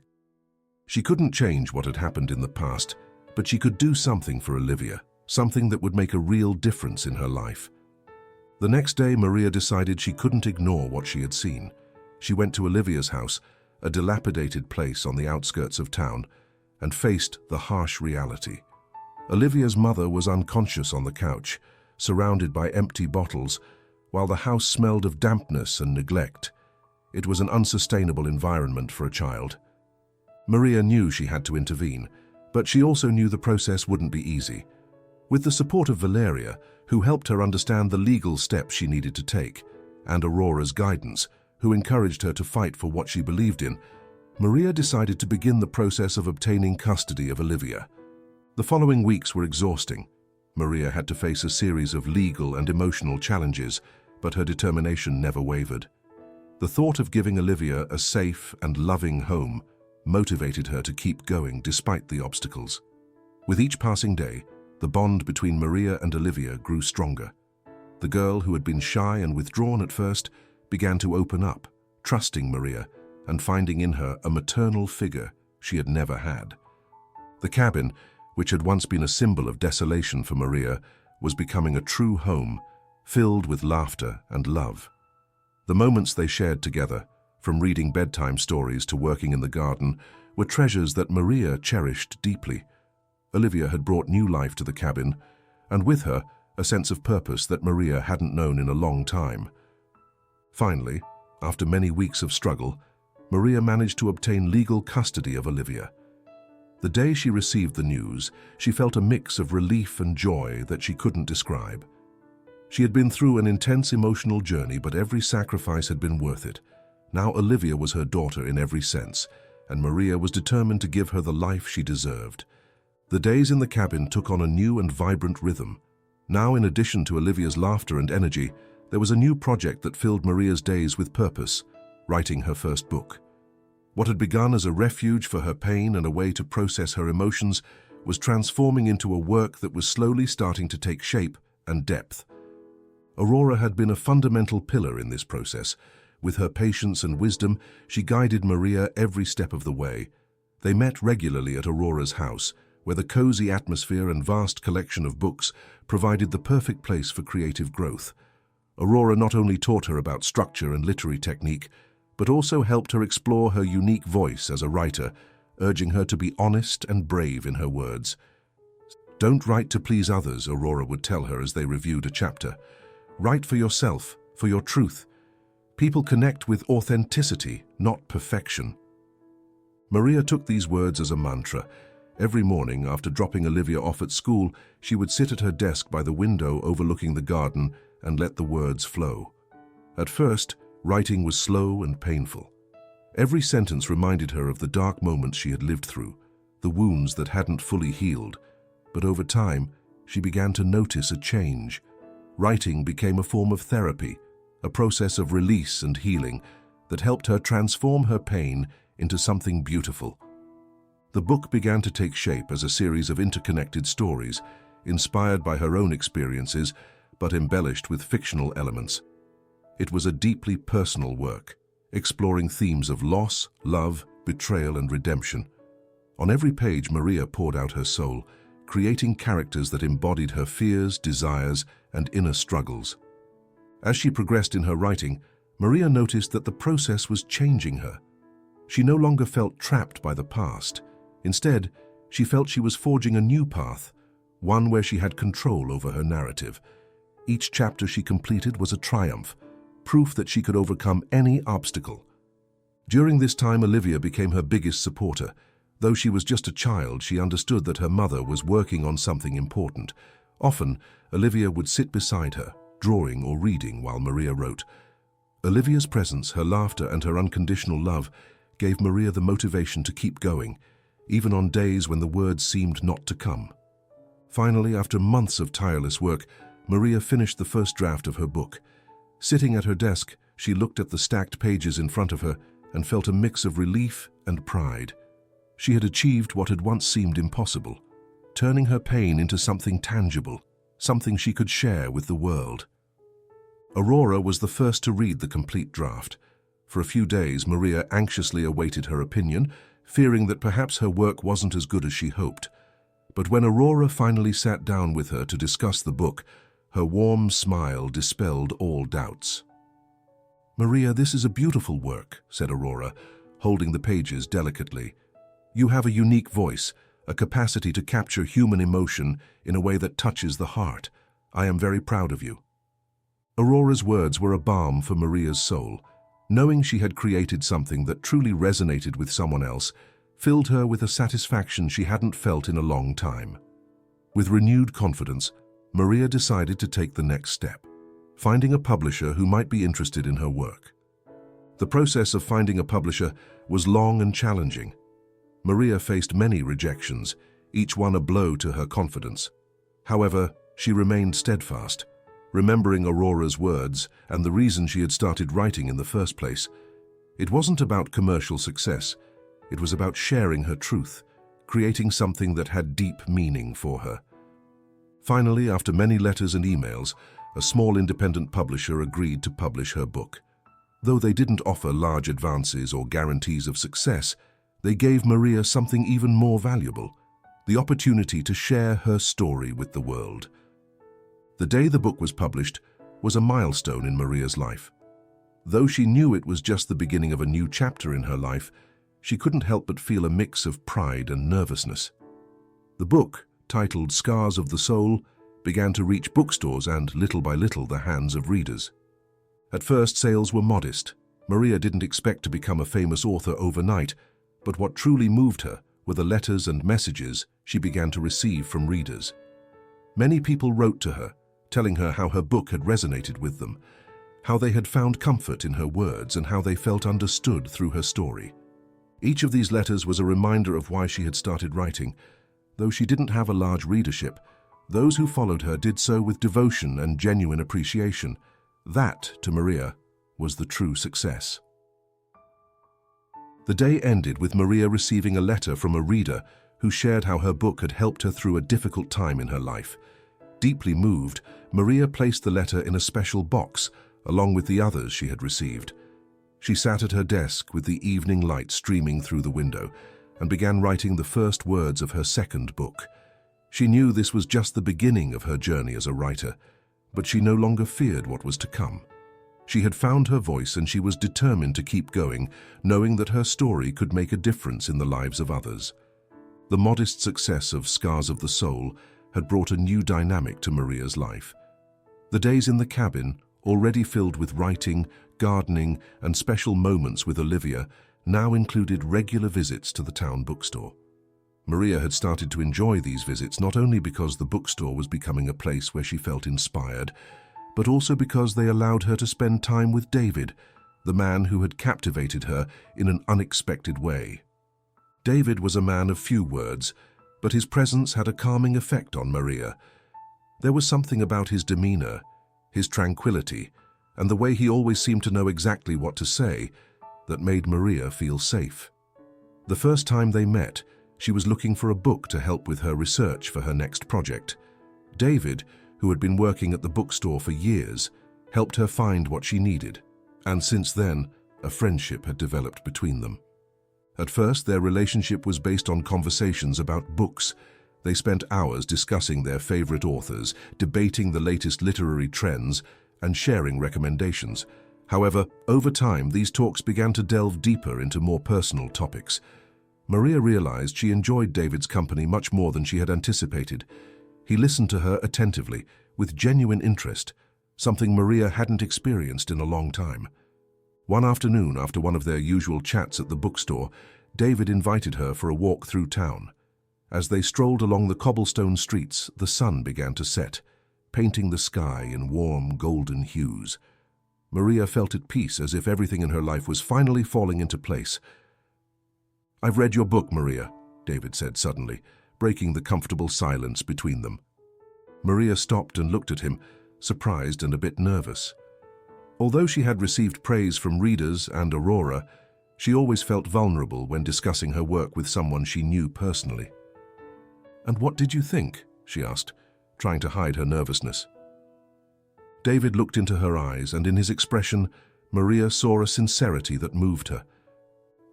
She couldn't change what had happened in the past, but she could do something for Olivia, something that would make a real difference in her life. The next day, Maria decided she couldn't ignore what she had seen. She went to Olivia's house, a dilapidated place on the outskirts of town, and faced the harsh reality. Olivia's mother was unconscious on the couch, surrounded by empty bottles, while the house smelled of dampness and neglect. It was an unsustainable environment for a child. Maria knew she had to intervene, but she also knew the process wouldn't be easy. With the support of Valeria, who helped her understand the legal steps she needed to take, and Aurora's guidance, who encouraged her to fight for what she believed in, Maria decided to begin the process of obtaining custody of Olivia. The following weeks were exhausting. Maria had to face a series of legal and emotional challenges, but her determination never wavered. The thought of giving Olivia a safe and loving home motivated her to keep going despite the obstacles. With each passing day, the bond between Maria and Olivia grew stronger. The girl, who had been shy and withdrawn at first, began to open up, trusting Maria and finding in her a maternal figure she had never had. The cabin, which had once been a symbol of desolation for Maria, was becoming a true home, filled with laughter and love. The moments they shared together, from reading bedtime stories to working in the garden, were treasures that Maria cherished deeply. Olivia had brought new life to the cabin, and with her, a sense of purpose that Maria hadn't known in a long time. Finally, after many weeks of struggle, Maria managed to obtain legal custody of Olivia. The day she received the news, she felt a mix of relief and joy that she couldn't describe. She had been through an intense emotional journey, but every sacrifice had been worth it. Now Olivia was her daughter in every sense, and Maria was determined to give her the life she deserved. The days in the cabin took on a new and vibrant rhythm. Now, in addition to Olivia's laughter and energy, there was a new project that filled Maria's days with purpose: writing her first book. What had begun as a refuge for her pain and a way to process her emotions was transforming into a work that was slowly starting to take shape and depth. Aurora had been a fundamental pillar in this process. With her patience and wisdom, she guided Maria every step of the way. They met regularly at Aurora's house, where the cozy atmosphere and vast collection of books provided the perfect place for creative growth. Aurora not only taught her about structure and literary technique, but also helped her explore her unique voice as a writer, urging her to be honest and brave in her words. "Don't write to please others," Aurora would tell her as they reviewed a chapter. "Write for yourself, for your truth. People connect with authenticity, not perfection." Maria took these words as a mantra. Every morning, after dropping Olivia off at school, she would sit at her desk by the window overlooking the garden and let the words flow. At first, writing was slow and painful. Every sentence reminded her of the dark moments she had lived through, the wounds that hadn't fully healed. But over time, she began to notice a change. Writing became a form of therapy, a process of release and healing that helped her transform her pain into something beautiful. The book began to take shape as a series of interconnected stories, inspired by her own experiences, but embellished with fictional elements. It was a deeply personal work, exploring themes of loss, love, betrayal, and redemption. On every page, Maria poured out her soul, creating characters that embodied her fears, desires, and inner struggles. As she progressed in her writing, Maria noticed that the process was changing her. She no longer felt trapped by the past. Instead, she felt she was forging a new path, one where she had control over her narrative. Each chapter she completed was a triumph, proof that she could overcome any obstacle. During this time, Olivia became her biggest supporter. Though she was just a child, she understood that her mother was working on something important. Often, Olivia would sit beside her, drawing or reading while Maria wrote. Olivia's presence, her laughter, and her unconditional love gave Maria the motivation to keep going, even on days when the words seemed not to come. Finally, after months of tireless work, Maria finished the first draft of her book. Sitting at her desk, she looked at the stacked pages in front of her and felt a mix of relief and pride. She had achieved what had once seemed impossible, turning her pain into something tangible, something she could share with the world. Aurora was the first to read the complete draft. For a few days, Maria anxiously awaited her opinion, fearing that perhaps her work wasn't as good as she hoped. But when Aurora finally sat down with her to discuss the book, her warm smile dispelled all doubts. "Maria, this is a beautiful work," said Aurora, holding the pages delicately. "You have a unique voice, a capacity to capture human emotion in a way that touches the heart. I am very proud of you." Aurora's words were a balm for Maria's soul. Knowing she had created something that truly resonated with someone else filled her with a satisfaction she hadn't felt in a long time. With renewed confidence, Maria decided to take the next step, finding a publisher who might be interested in her work. The process of finding a publisher was long and challenging. Maria faced many rejections, each one a blow to her confidence. However, she remained steadfast, remembering Aurora's words and the reason she had started writing in the first place. It wasn't about commercial success. It was about sharing her truth, creating something that had deep meaning for her. Finally, after many letters and emails, a small independent publisher agreed to publish her book. Though they didn't offer large advances or guarantees of success, they gave Maria something even more valuable: the opportunity to share her story with the world. The day the book was published was a milestone in Maria's life. Though she knew it was just the beginning of a new chapter in her life, she couldn't help but feel a mix of pride and nervousness. The book, titled Scars of the Soul, began to reach bookstores and, little by little, the hands of readers. At first, sales were modest. Maria didn't expect to become a famous author overnight, but what truly moved her were the letters and messages she began to receive from readers. Many people wrote to her, telling her how her book had resonated with them, how they had found comfort in her words, and how they felt understood through her story. Each of these letters was a reminder of why she had started writing. Though she didn't have a large readership, those who followed her did so with devotion and genuine appreciation. That, to Maria, was the true success. The day ended with Maria receiving a letter from a reader who shared how her book had helped her through a difficult time in her life. Deeply moved, Maria placed the letter in a special box, along with the others she had received. She sat at her desk with the evening light streaming through the window and began writing the first words of her second book. She knew this was just the beginning of her journey as a writer, but she no longer feared what was to come. She had found her voice and she was determined to keep going, knowing that her story could make a difference in the lives of others. The modest success of Scars of the Soul had brought a new dynamic to Maria's life. The days in the cabin, already filled with writing, gardening, and special moments with Olivia, now included regular visits to the town bookstore. Maria had started to enjoy these visits not only because the bookstore was becoming a place where she felt inspired, but also because they allowed her to spend time with David, the man who had captivated her in an unexpected way. David was a man of few words, but his presence had a calming effect on Maria. There was something about his demeanor, his tranquility, and the way he always seemed to know exactly what to say that made Maria feel safe. The first time they met, she was looking for a book to help with her research for her next project. David, who had been working at the bookstore for years, helped her find what she needed, and since then, a friendship had developed between them. At first, their relationship was based on conversations about books. They spent hours discussing their favorite authors, debating the latest literary trends, and sharing recommendations. However, over time, these talks began to delve deeper into more personal topics. Maria realized she enjoyed David's company much more than she had anticipated. He listened to her attentively, with genuine interest, something Maria hadn't experienced in a long time. One afternoon, after one of their usual chats at the bookstore, David invited her for a walk through town. As they strolled along the cobblestone streets, the sun began to set, painting the sky in warm, golden hues. Maria felt at peace, as if everything in her life was finally falling into place. "I've read your book, Maria," David said suddenly, breaking the comfortable silence between them. Maria stopped and looked at him, surprised and a bit nervous. Although she had received praise from readers and Aurora, she always felt vulnerable when discussing her work with someone she knew personally. "And what did you think?" she asked, trying to hide her nervousness. David looked into her eyes, and in his expression, Maria saw a sincerity that moved her.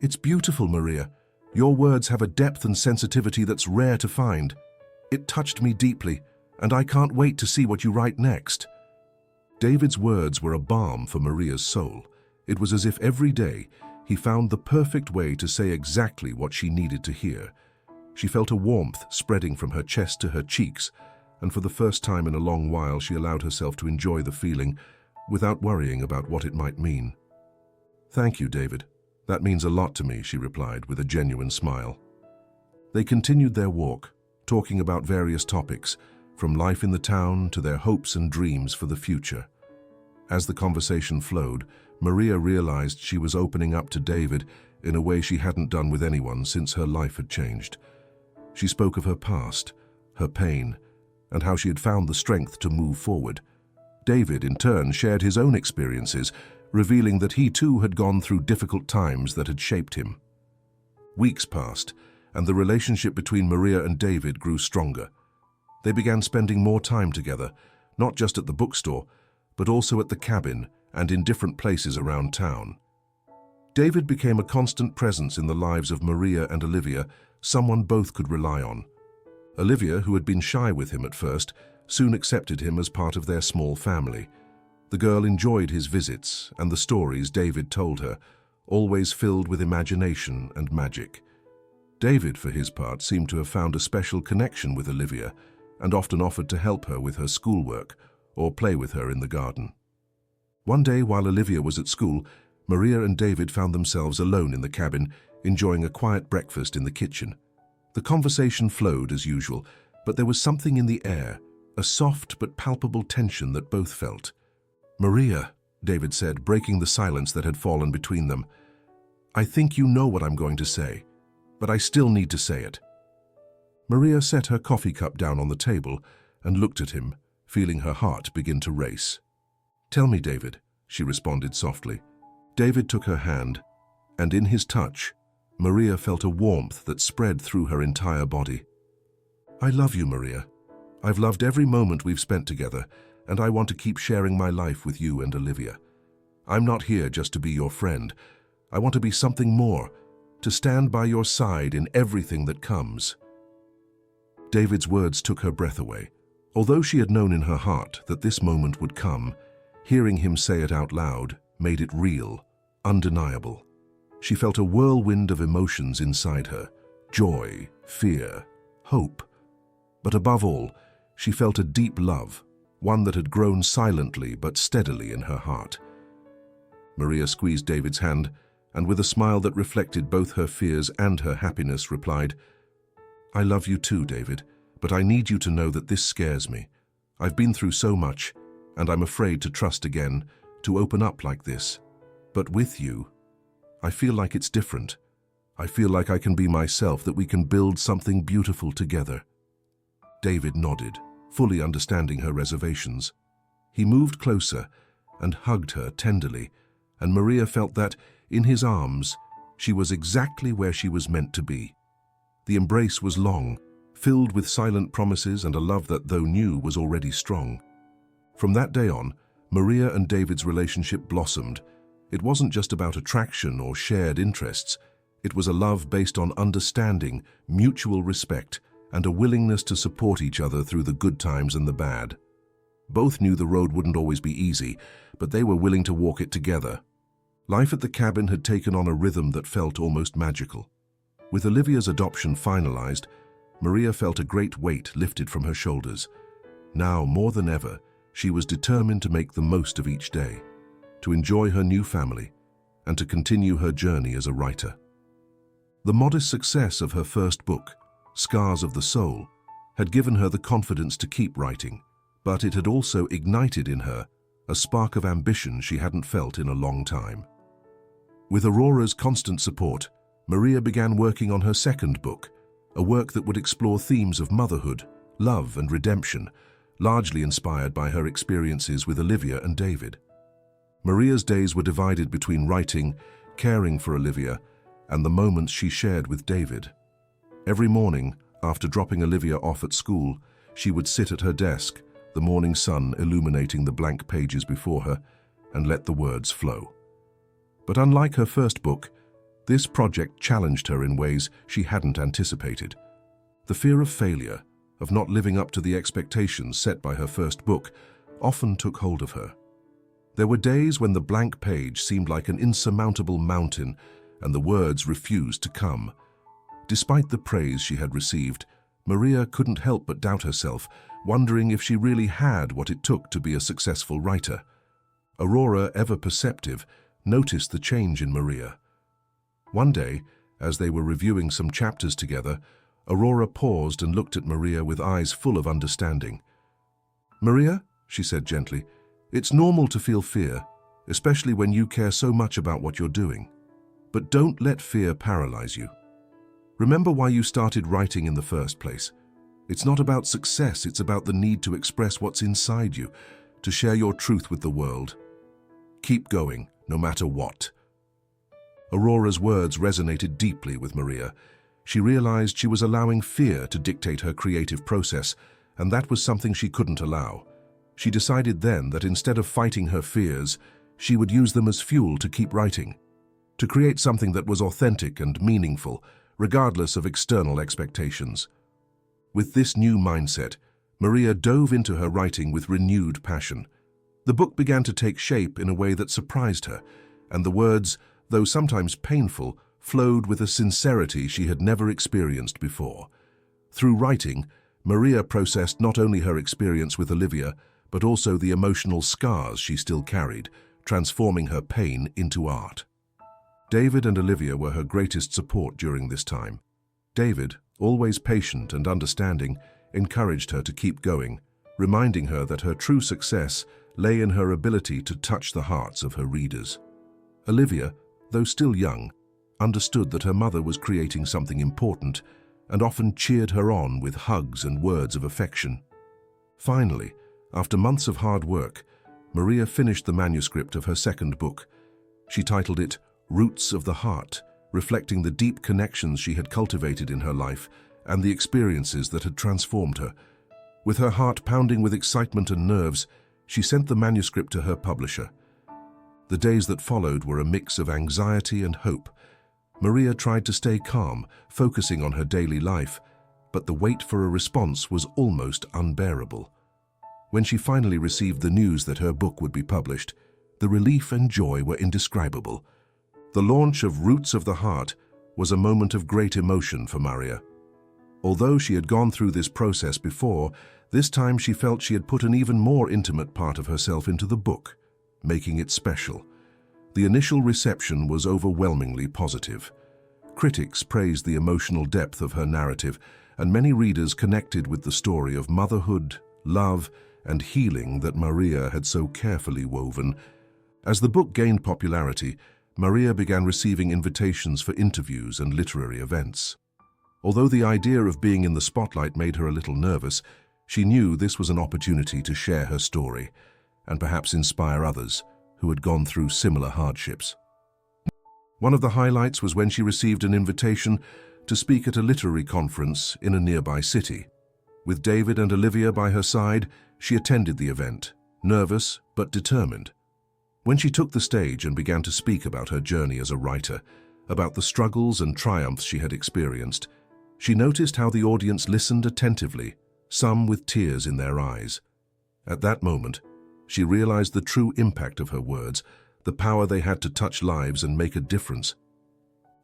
"It's beautiful, Maria. Your words have a depth and sensitivity that's rare to find. It touched me deeply, and I can't wait to see what you write next." David's words were a balm for Maria's soul. It was as if every day he found the perfect way to say exactly what she needed to hear. She felt a warmth spreading from her chest to her cheeks, and for the first time in a long while she allowed herself to enjoy the feeling without worrying about what it might mean. "Thank you, David. That means a lot to me," she replied with a genuine smile. They continued their walk, talking about various topics, from life in the town to their hopes and dreams for the future. As the conversation flowed, Maria realized she was opening up to David in a way she hadn't done with anyone since her life had changed. She spoke of her past, her pain, and how she had found the strength to move forward. David, in turn, shared his own experiences, revealing that he too had gone through difficult times that had shaped him. Weeks passed, and the relationship between Maria and David grew stronger. They began spending more time together, not just at the bookstore, but also at the cabin and in different places around town. David became a constant presence in the lives of Maria and Olivia, someone both could rely on. Olivia, who had been shy with him at first, soon accepted him as part of their small family. The girl enjoyed his visits and the stories David told her, always filled with imagination and magic. David, for his part, seemed to have found a special connection with Olivia and often offered to help her with her schoolwork or play with her in the garden. One day, while Olivia was at school, Maria and David found themselves alone in the cabin, enjoying a quiet breakfast in the kitchen. The conversation flowed as usual, but there was something in the air, a soft but palpable tension that both felt. "Maria," David said, breaking the silence that had fallen between them, "I think you know what I'm going to say, but I still need to say it." Maria set her coffee cup down on the table and looked at him, feeling her heart begin to race. "Tell me, David," she responded softly. David took her hand, and in his touch, Maria felt a warmth that spread through her entire body. "I love you, Maria. I've loved every moment we've spent together, and I want to keep sharing my life with you and Olivia. I'm not here just to be your friend. I want to be something more, to stand by your side in everything that comes." David's words took her breath away. Although she had known in her heart that this moment would come, hearing him say it out loud made it real, undeniable. She felt a whirlwind of emotions inside her, joy, fear, hope. But above all, she felt a deep love, one that had grown silently but steadily in her heart. Maria squeezed David's hand, and with a smile that reflected both her fears and her happiness, replied, I love you too, David, but I need you to know that this scares me. I've been through so much, and I'm afraid to trust again, to open up like this. But with you, I feel like it's different. I feel like I can be myself, that we can build something beautiful together." David nodded, fully understanding her reservations. He moved closer and hugged her tenderly, and Maria felt that, in his arms, she was exactly where she was meant to be. The embrace was long, filled with silent promises and a love that, though new, was already strong. From that day on, Maria and David's relationship blossomed. It wasn't just about attraction or shared interests. It was a love based on understanding, mutual respect, and a willingness to support each other through the good times and the bad. Both knew the road wouldn't always be easy, but they were willing to walk it together. Life at the cabin had taken on a rhythm that felt almost magical. With Olivia's adoption finalized, Maria felt a great weight lifted from her shoulders. Now, more than ever, she was determined to make the most of each day, to enjoy her new family, and to continue her journey as a writer. The modest success of her first book, Scars of the Soul, had given her the confidence to keep writing, but it had also ignited in her a spark of ambition she hadn't felt in a long time. With Aurora's constant support, Maria began working on her second book, a work that would explore themes of motherhood, love, and redemption, largely inspired by her experiences with Olivia and David. Maria's days were divided between writing, caring for Olivia, and the moments she shared with David. Every morning, after dropping Olivia off at school, she would sit at her desk, the morning sun illuminating the blank pages before her, and let the words flow. But unlike her first book, this project challenged her in ways she hadn't anticipated. The fear of failure, of not living up to the expectations set by her first book, often took hold of her. There were days when the blank page seemed like an insurmountable mountain, and the words refused to come. Despite the praise she had received, Maria couldn't help but doubt herself, wondering if she really had what it took to be a successful writer. Aurora, ever perceptive, noticed the change in Maria. One day, as they were reviewing some chapters together, Aurora paused and looked at Maria with eyes full of understanding. "Maria," she said gently, "it's normal to feel fear, especially when you care so much about what you're doing. But don't let fear paralyze you. Remember why you started writing in the first place. It's not about success, it's about the need to express what's inside you, to share your truth with the world. Keep going, no matter what." Aurora's words resonated deeply with Maria. She realized she was allowing fear to dictate her creative process, and that was something she couldn't allow. She decided then that instead of fighting her fears, she would use them as fuel to keep writing, to create something that was authentic and meaningful, regardless of external expectations. With this new mindset, Maria dove into her writing with renewed passion. The book began to take shape in a way that surprised her, and the words, though sometimes painful, flowed with a sincerity she had never experienced before. Through writing, Maria processed not only her experience with Olivia, but also the emotional scars she still carried, transforming her pain into art. David and Olivia were her greatest support during this time. David, always patient and understanding, encouraged her to keep going, reminding her that her true success lay in her ability to touch the hearts of her readers. Olivia, though still young, understood that her mother was creating something important and often cheered her on with hugs and words of affection. Finally, after months of hard work, Maria finished the manuscript of her second book. She titled it Roots of the Heart, reflecting the deep connections she had cultivated in her life and the experiences that had transformed her. With her heart pounding with excitement and nerves, she sent the manuscript to her publisher. The days that followed were a mix of anxiety and hope. Maria tried to stay calm, focusing on her daily life, but the wait for a response was almost unbearable. When she finally received the news that her book would be published, the relief and joy were indescribable. The launch of Roots of the Heart was a moment of great emotion for Maria. Although she had gone through this process before, this time she felt she had put an even more intimate part of herself into the book, making it special. The initial reception was overwhelmingly positive. Critics praised the emotional depth of her narrative and many readers connected with the story of motherhood, love, and healing that Maria had so carefully woven. As the book gained popularity, Maria began receiving invitations for interviews and literary events. Although the idea of being in the spotlight made her a little nervous, she knew this was an opportunity to share her story and perhaps inspire others who had gone through similar hardships. One of the highlights was when she received an invitation to speak at a literary conference in a nearby city. With David and Olivia by her side, she attended the event, nervous but determined. When she took the stage and began to speak about her journey as a writer, about the struggles and triumphs she had experienced, she noticed how the audience listened attentively, some with tears in their eyes. At that moment, she realized the true impact of her words, the power they had to touch lives and make a difference.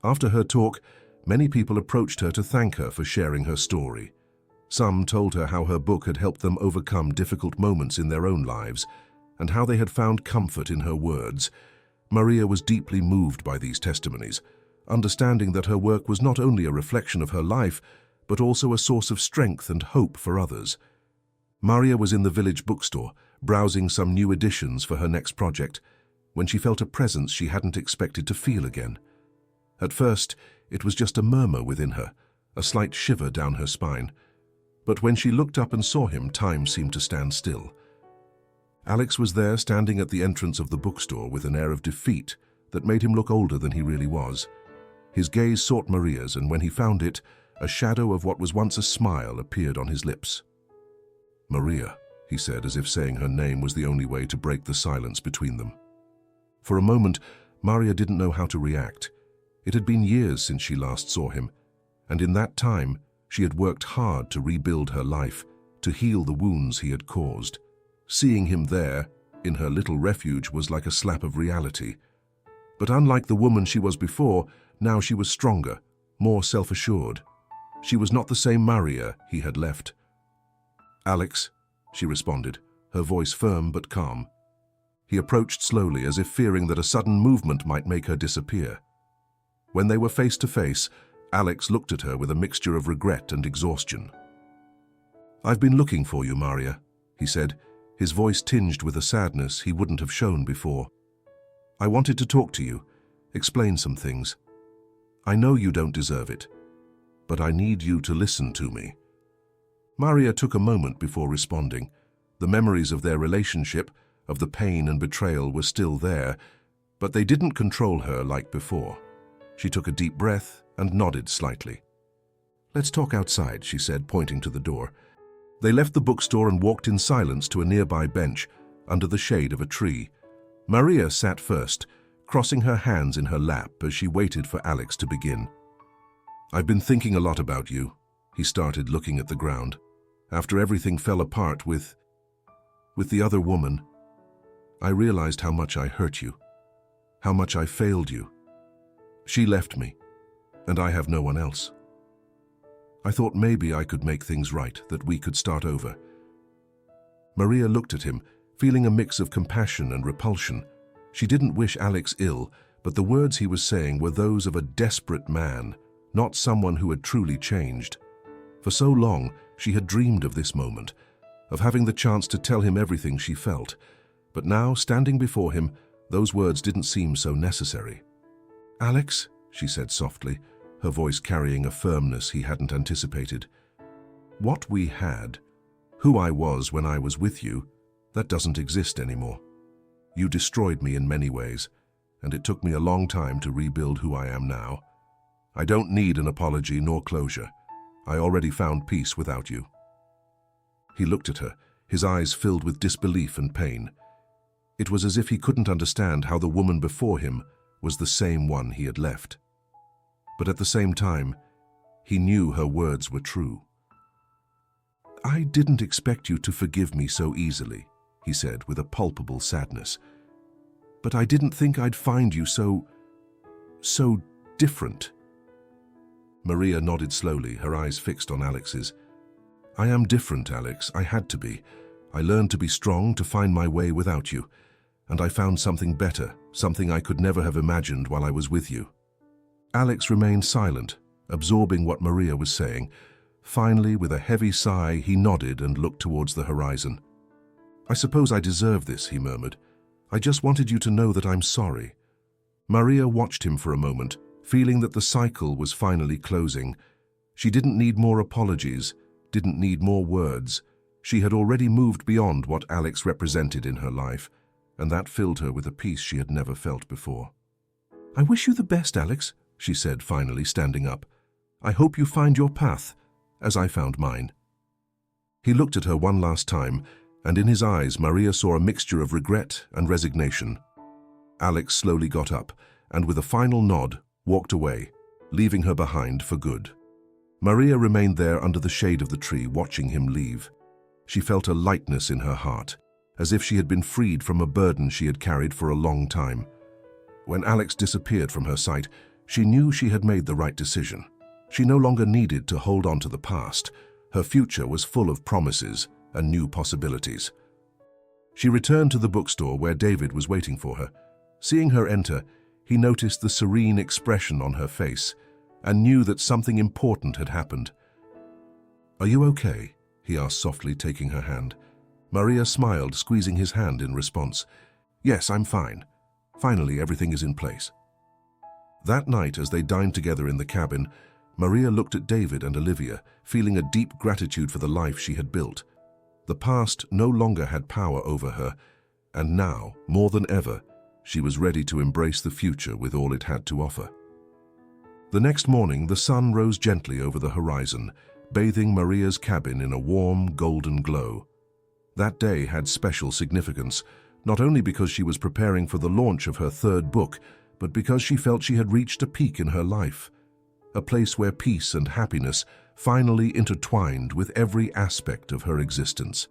After her talk, many people approached her to thank her for sharing her story. Some told her how her book had helped them overcome difficult moments in their own lives and how they had found comfort in her words. Maria was deeply moved by these testimonies, understanding that her work was not only a reflection of her life, but also a source of strength and hope for others. Maria was in the village bookstore, browsing some new editions for her next project, when she felt a presence she hadn't expected to feel again. At first, it was just a murmur within her, a slight shiver down her spine. But when she looked up and saw him, time seemed to stand still. Alex was there, standing at the entrance of the bookstore with an air of defeat that made him look older than he really was. His gaze sought Maria's, and when he found it, a shadow of what was once a smile appeared on his lips. "Maria," he said, as if saying her name was the only way to break the silence between them. For a moment, Maria didn't know how to react. It had been years since she last saw him, and in that time, she had worked hard to rebuild her life, to heal the wounds he had caused. Seeing him there, in her little refuge, was like a slap of reality. But unlike the woman she was before, now she was stronger, more self-assured. She was not the same Maria he had left. "Alex," she responded, her voice firm but calm. He approached slowly, as if fearing that a sudden movement might make her disappear. When they were face to face, Alex looked at her with a mixture of regret and exhaustion. "I've been looking for you, Maria," he said, his voice tinged with a sadness he wouldn't have shown before. "I wanted to talk to you, explain some things. I know you don't deserve it, but I need you to listen to me." Maria took a moment before responding. The memories of their relationship, of the pain and betrayal, were still there, but they didn't control her like before. She took a deep breath and nodded slightly. "Let's talk outside," she said, pointing to the door. They left the bookstore and walked in silence to a nearby bench, under the shade of a tree. Maria sat first, crossing her hands in her lap as she waited for Alex to begin. "I've been thinking a lot about you," he started, looking at the ground. "After everything fell apart with the other woman, I realized how much I hurt you, how much I failed you. She left me, and I have no one else. I thought maybe I could make things right, that we could start over." Maria looked at him, feeling a mix of compassion and repulsion. She didn't wish Alex ill, but the words he was saying were those of a desperate man, not someone who had truly changed. For so long, she had dreamed of this moment, of having the chance to tell him everything she felt. But now, standing before him, those words didn't seem so necessary. "Alex," she said softly, her voice carrying a firmness he hadn't anticipated. "What we had, who I was when I was with you, that doesn't exist anymore. You destroyed me in many ways, and it took me a long time to rebuild who I am now. I don't need an apology nor closure. I already found peace without you." He looked at her, his eyes filled with disbelief and pain. It was as if he couldn't understand how the woman before him was the same one he had left. But at the same time, he knew her words were true. "I didn't expect you to forgive me so easily," he said with a palpable sadness. "But I didn't think I'd find you so different." Maria nodded slowly, her eyes fixed on Alex's. "I am different, Alex. I had to be. I learned to be strong, to find my way without you. And I found something better, something I could never have imagined while I was with you." Alex remained silent, absorbing what Maria was saying, Finally, with a heavy sigh, he nodded and looked towards the horizon. "I suppose I deserve this," he murmured. "I just wanted you to know that I'm sorry." Maria watched him for a moment, feeling that the cycle was finally closing. She didn't need more apologies, didn't need more words. She had already moved beyond what Alex represented in her life, and that filled her with a peace she had never felt before. "I wish you the best, Alex," she said, finally standing up. "I hope you find your path, as I found mine." He looked at her one last time, and in his eyes Maria saw a mixture of regret and resignation. Alex slowly got up, and with a final nod, walked away, leaving her behind for good. Maria remained there under the shade of the tree, watching him leave. She felt a lightness in her heart, as if she had been freed from a burden she had carried for a long time. When Alex disappeared from her sight, she knew she had made the right decision. She no longer needed to hold on to the past. Her future was full of promises and new possibilities. She returned to the bookstore where David was waiting for her. Seeing her enter, he noticed the serene expression on her face and knew that something important had happened. "Are you okay?" he asked softly, taking her hand. Maria smiled, squeezing his hand in response. "Yes, I'm fine. Finally, everything is in place." That night, as they dined together in the cabin, Maria looked at David and Olivia, feeling a deep gratitude for the life she had built. The past no longer had power over her, and now, more than ever, she was ready to embrace the future with all it had to offer. The next morning, the sun rose gently over the horizon, bathing Maria's cabin in a warm, golden glow. That day had special significance, not only because she was preparing for the launch of her third book, but because she felt she had reached a peak in her life, a place where peace and happiness finally intertwined with every aspect of her existence.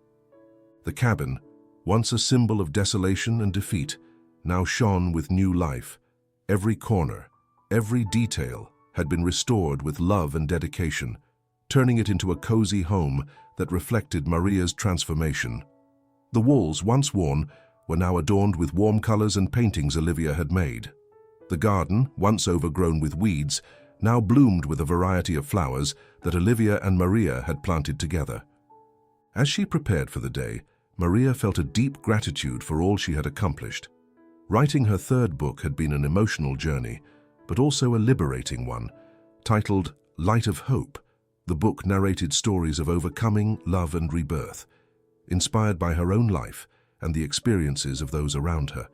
The cabin, once a symbol of desolation and defeat, now shone with new life. Every corner, every detail had been restored with love and dedication, turning it into a cozy home that reflected Maria's transformation. The walls, once worn, were now adorned with warm colors and paintings Olivia had made. The garden, once overgrown with weeds, now bloomed with a variety of flowers that Olivia and Maria had planted together. As she prepared for the day, Maria felt a deep gratitude for all she had accomplished. Writing her third book had been an emotional journey, but also a liberating one. Titled Light of Hope, the book narrated stories of overcoming, love, and rebirth, inspired by her own life and the experiences of those around her.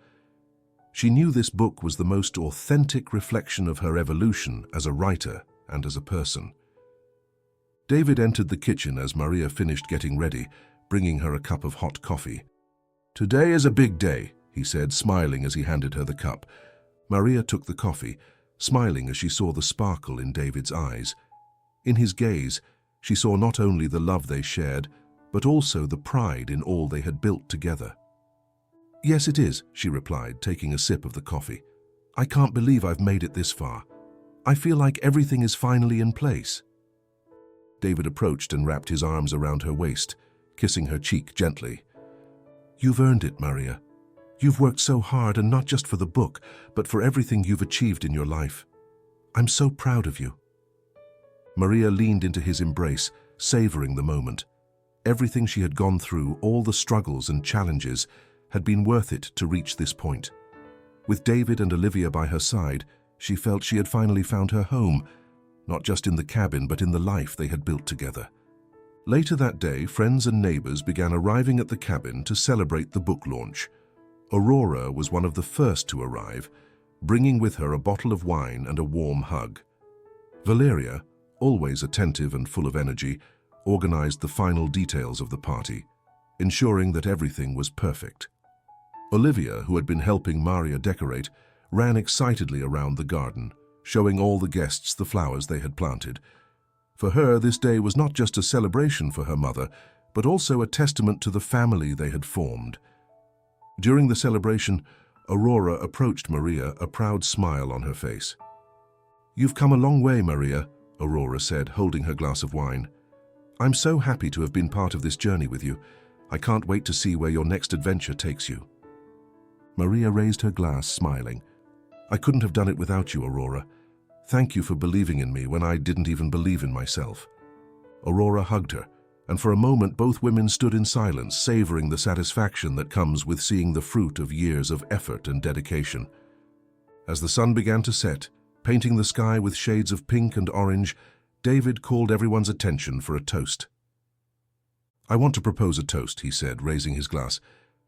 She knew this book was the most authentic reflection of her evolution as a writer and as a person. David entered the kitchen as Maria finished getting ready, bringing her a cup of hot coffee. "Today is a big day," he said, smiling as he handed her the cup. Maria took the coffee, smiling as she saw the sparkle in David's eyes. In his gaze, she saw not only the love they shared, but also the pride in all they had built together. "Yes, it is," she replied, taking a sip of the coffee. "I can't believe I've made it this far. I feel like everything is finally in place." David approached and wrapped his arms around her waist, kissing her cheek gently. "You've earned it, Maria. You've worked so hard, and not just for the book, but for everything you've achieved in your life. I'm so proud of you." Maria leaned into his embrace, savoring the moment. Everything she had gone through, all the struggles and challenges, had been worth it to reach this point. With David and Olivia by her side, she felt she had finally found her home, not just in the cabin, but in the life they had built together. Later that day, friends and neighbors began arriving at the cabin to celebrate the book launch. Aurora was one of the first to arrive, bringing with her a bottle of wine and a warm hug. Valeria, always attentive and full of energy, organized the final details of the party, ensuring that everything was perfect. Olivia, who had been helping Maria decorate, ran excitedly around the garden, showing all the guests the flowers they had planted. For her, this day was not just a celebration for her mother, but also a testament to the family they had formed. During the celebration, Aurora approached Maria, a proud smile on her face. "You've come a long way, Maria," Aurora said, holding her glass of wine. "I'm so happy to have been part of this journey with you. I can't wait to see where your next adventure takes you." Maria raised her glass, smiling. "I couldn't have done it without you, Aurora. Thank you for believing in me when I didn't even believe in myself." Aurora hugged her, and for a moment both women stood in silence, savoring the satisfaction that comes with seeing the fruit of years of effort and dedication. As the sun began to set, painting the sky with shades of pink and orange, David called everyone's attention for a toast. "I want to propose a toast," he said, raising his glass,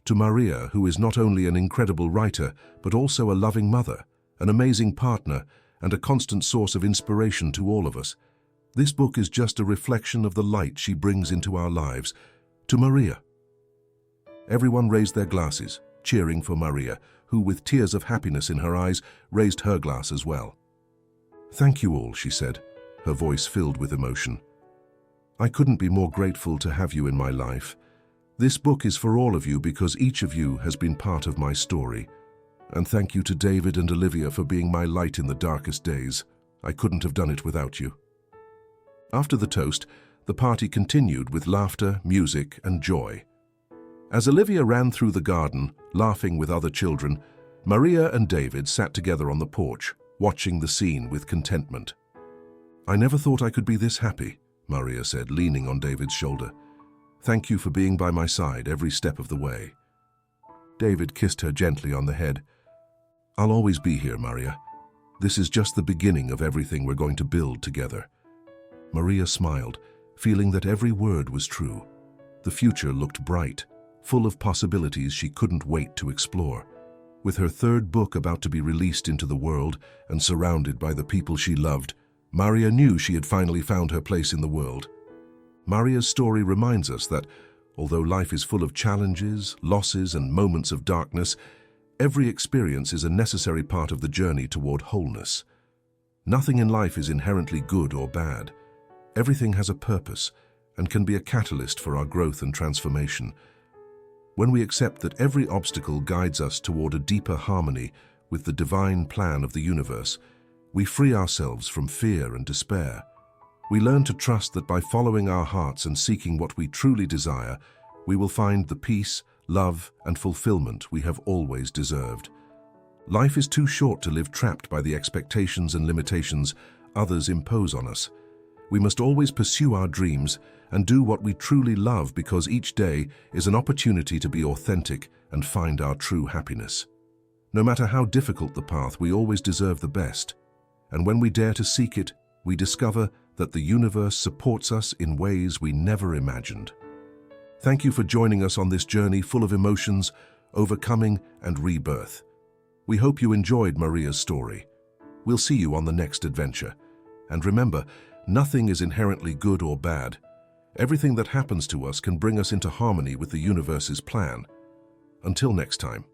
"to Maria, who is not only an incredible writer, but also a loving mother, an amazing partner, and a constant source of inspiration to all of us. This book is just a reflection of the light she brings into our lives. To Maria." Everyone raised their glasses, cheering for Maria, who, with tears of happiness in her eyes, raised her glass as well. "Thank you all," she said, her voice filled with emotion. "I couldn't be more grateful to have you in my life. This book is for all of you because each of you has been part of my story. And thank you to David and Olivia for being my light in the darkest days. I couldn't have done it without you." After the toast, the party continued with laughter, music, and joy. As Olivia ran through the garden, laughing with other children, Maria and David sat together on the porch, watching the scene with contentment. "I never thought I could be this happy," Maria said, leaning on David's shoulder. "Thank you for being by my side every step of the way." David kissed her gently on the head. "I'll always be here, Maria. This is just the beginning of everything we're going to build together." Maria smiled, feeling that every word was true. The future looked bright, full of possibilities she couldn't wait to explore. With her third book about to be released into the world and surrounded by the people she loved, Maria knew she had finally found her place in the world. Maria's story reminds us that, although life is full of challenges, losses, and moments of darkness, every experience is a necessary part of the journey toward wholeness. Nothing in life is inherently good or bad. Everything has a purpose and can be a catalyst for our growth and transformation. When we accept that every obstacle guides us toward a deeper harmony with the divine plan of the universe, we free ourselves from fear and despair. We learn to trust that by following our hearts and seeking what we truly desire, we will find the peace, love, and fulfillment we have always deserved. Life is too short to live trapped by the expectations and limitations others impose on us. We must always pursue our dreams and do what we truly love, because each day is an opportunity to be authentic and find our true happiness. No matter how difficult the path, we always deserve the best. And when we dare to seek it, we discover that the universe supports us in ways we never imagined. Thank you for joining us on this journey full of emotions, overcoming, and rebirth. We hope you enjoyed Maria's story. We'll see you on the next adventure. And remember, nothing is inherently good or bad. Everything that happens to us can bring us into harmony with the universe's plan. Until next time.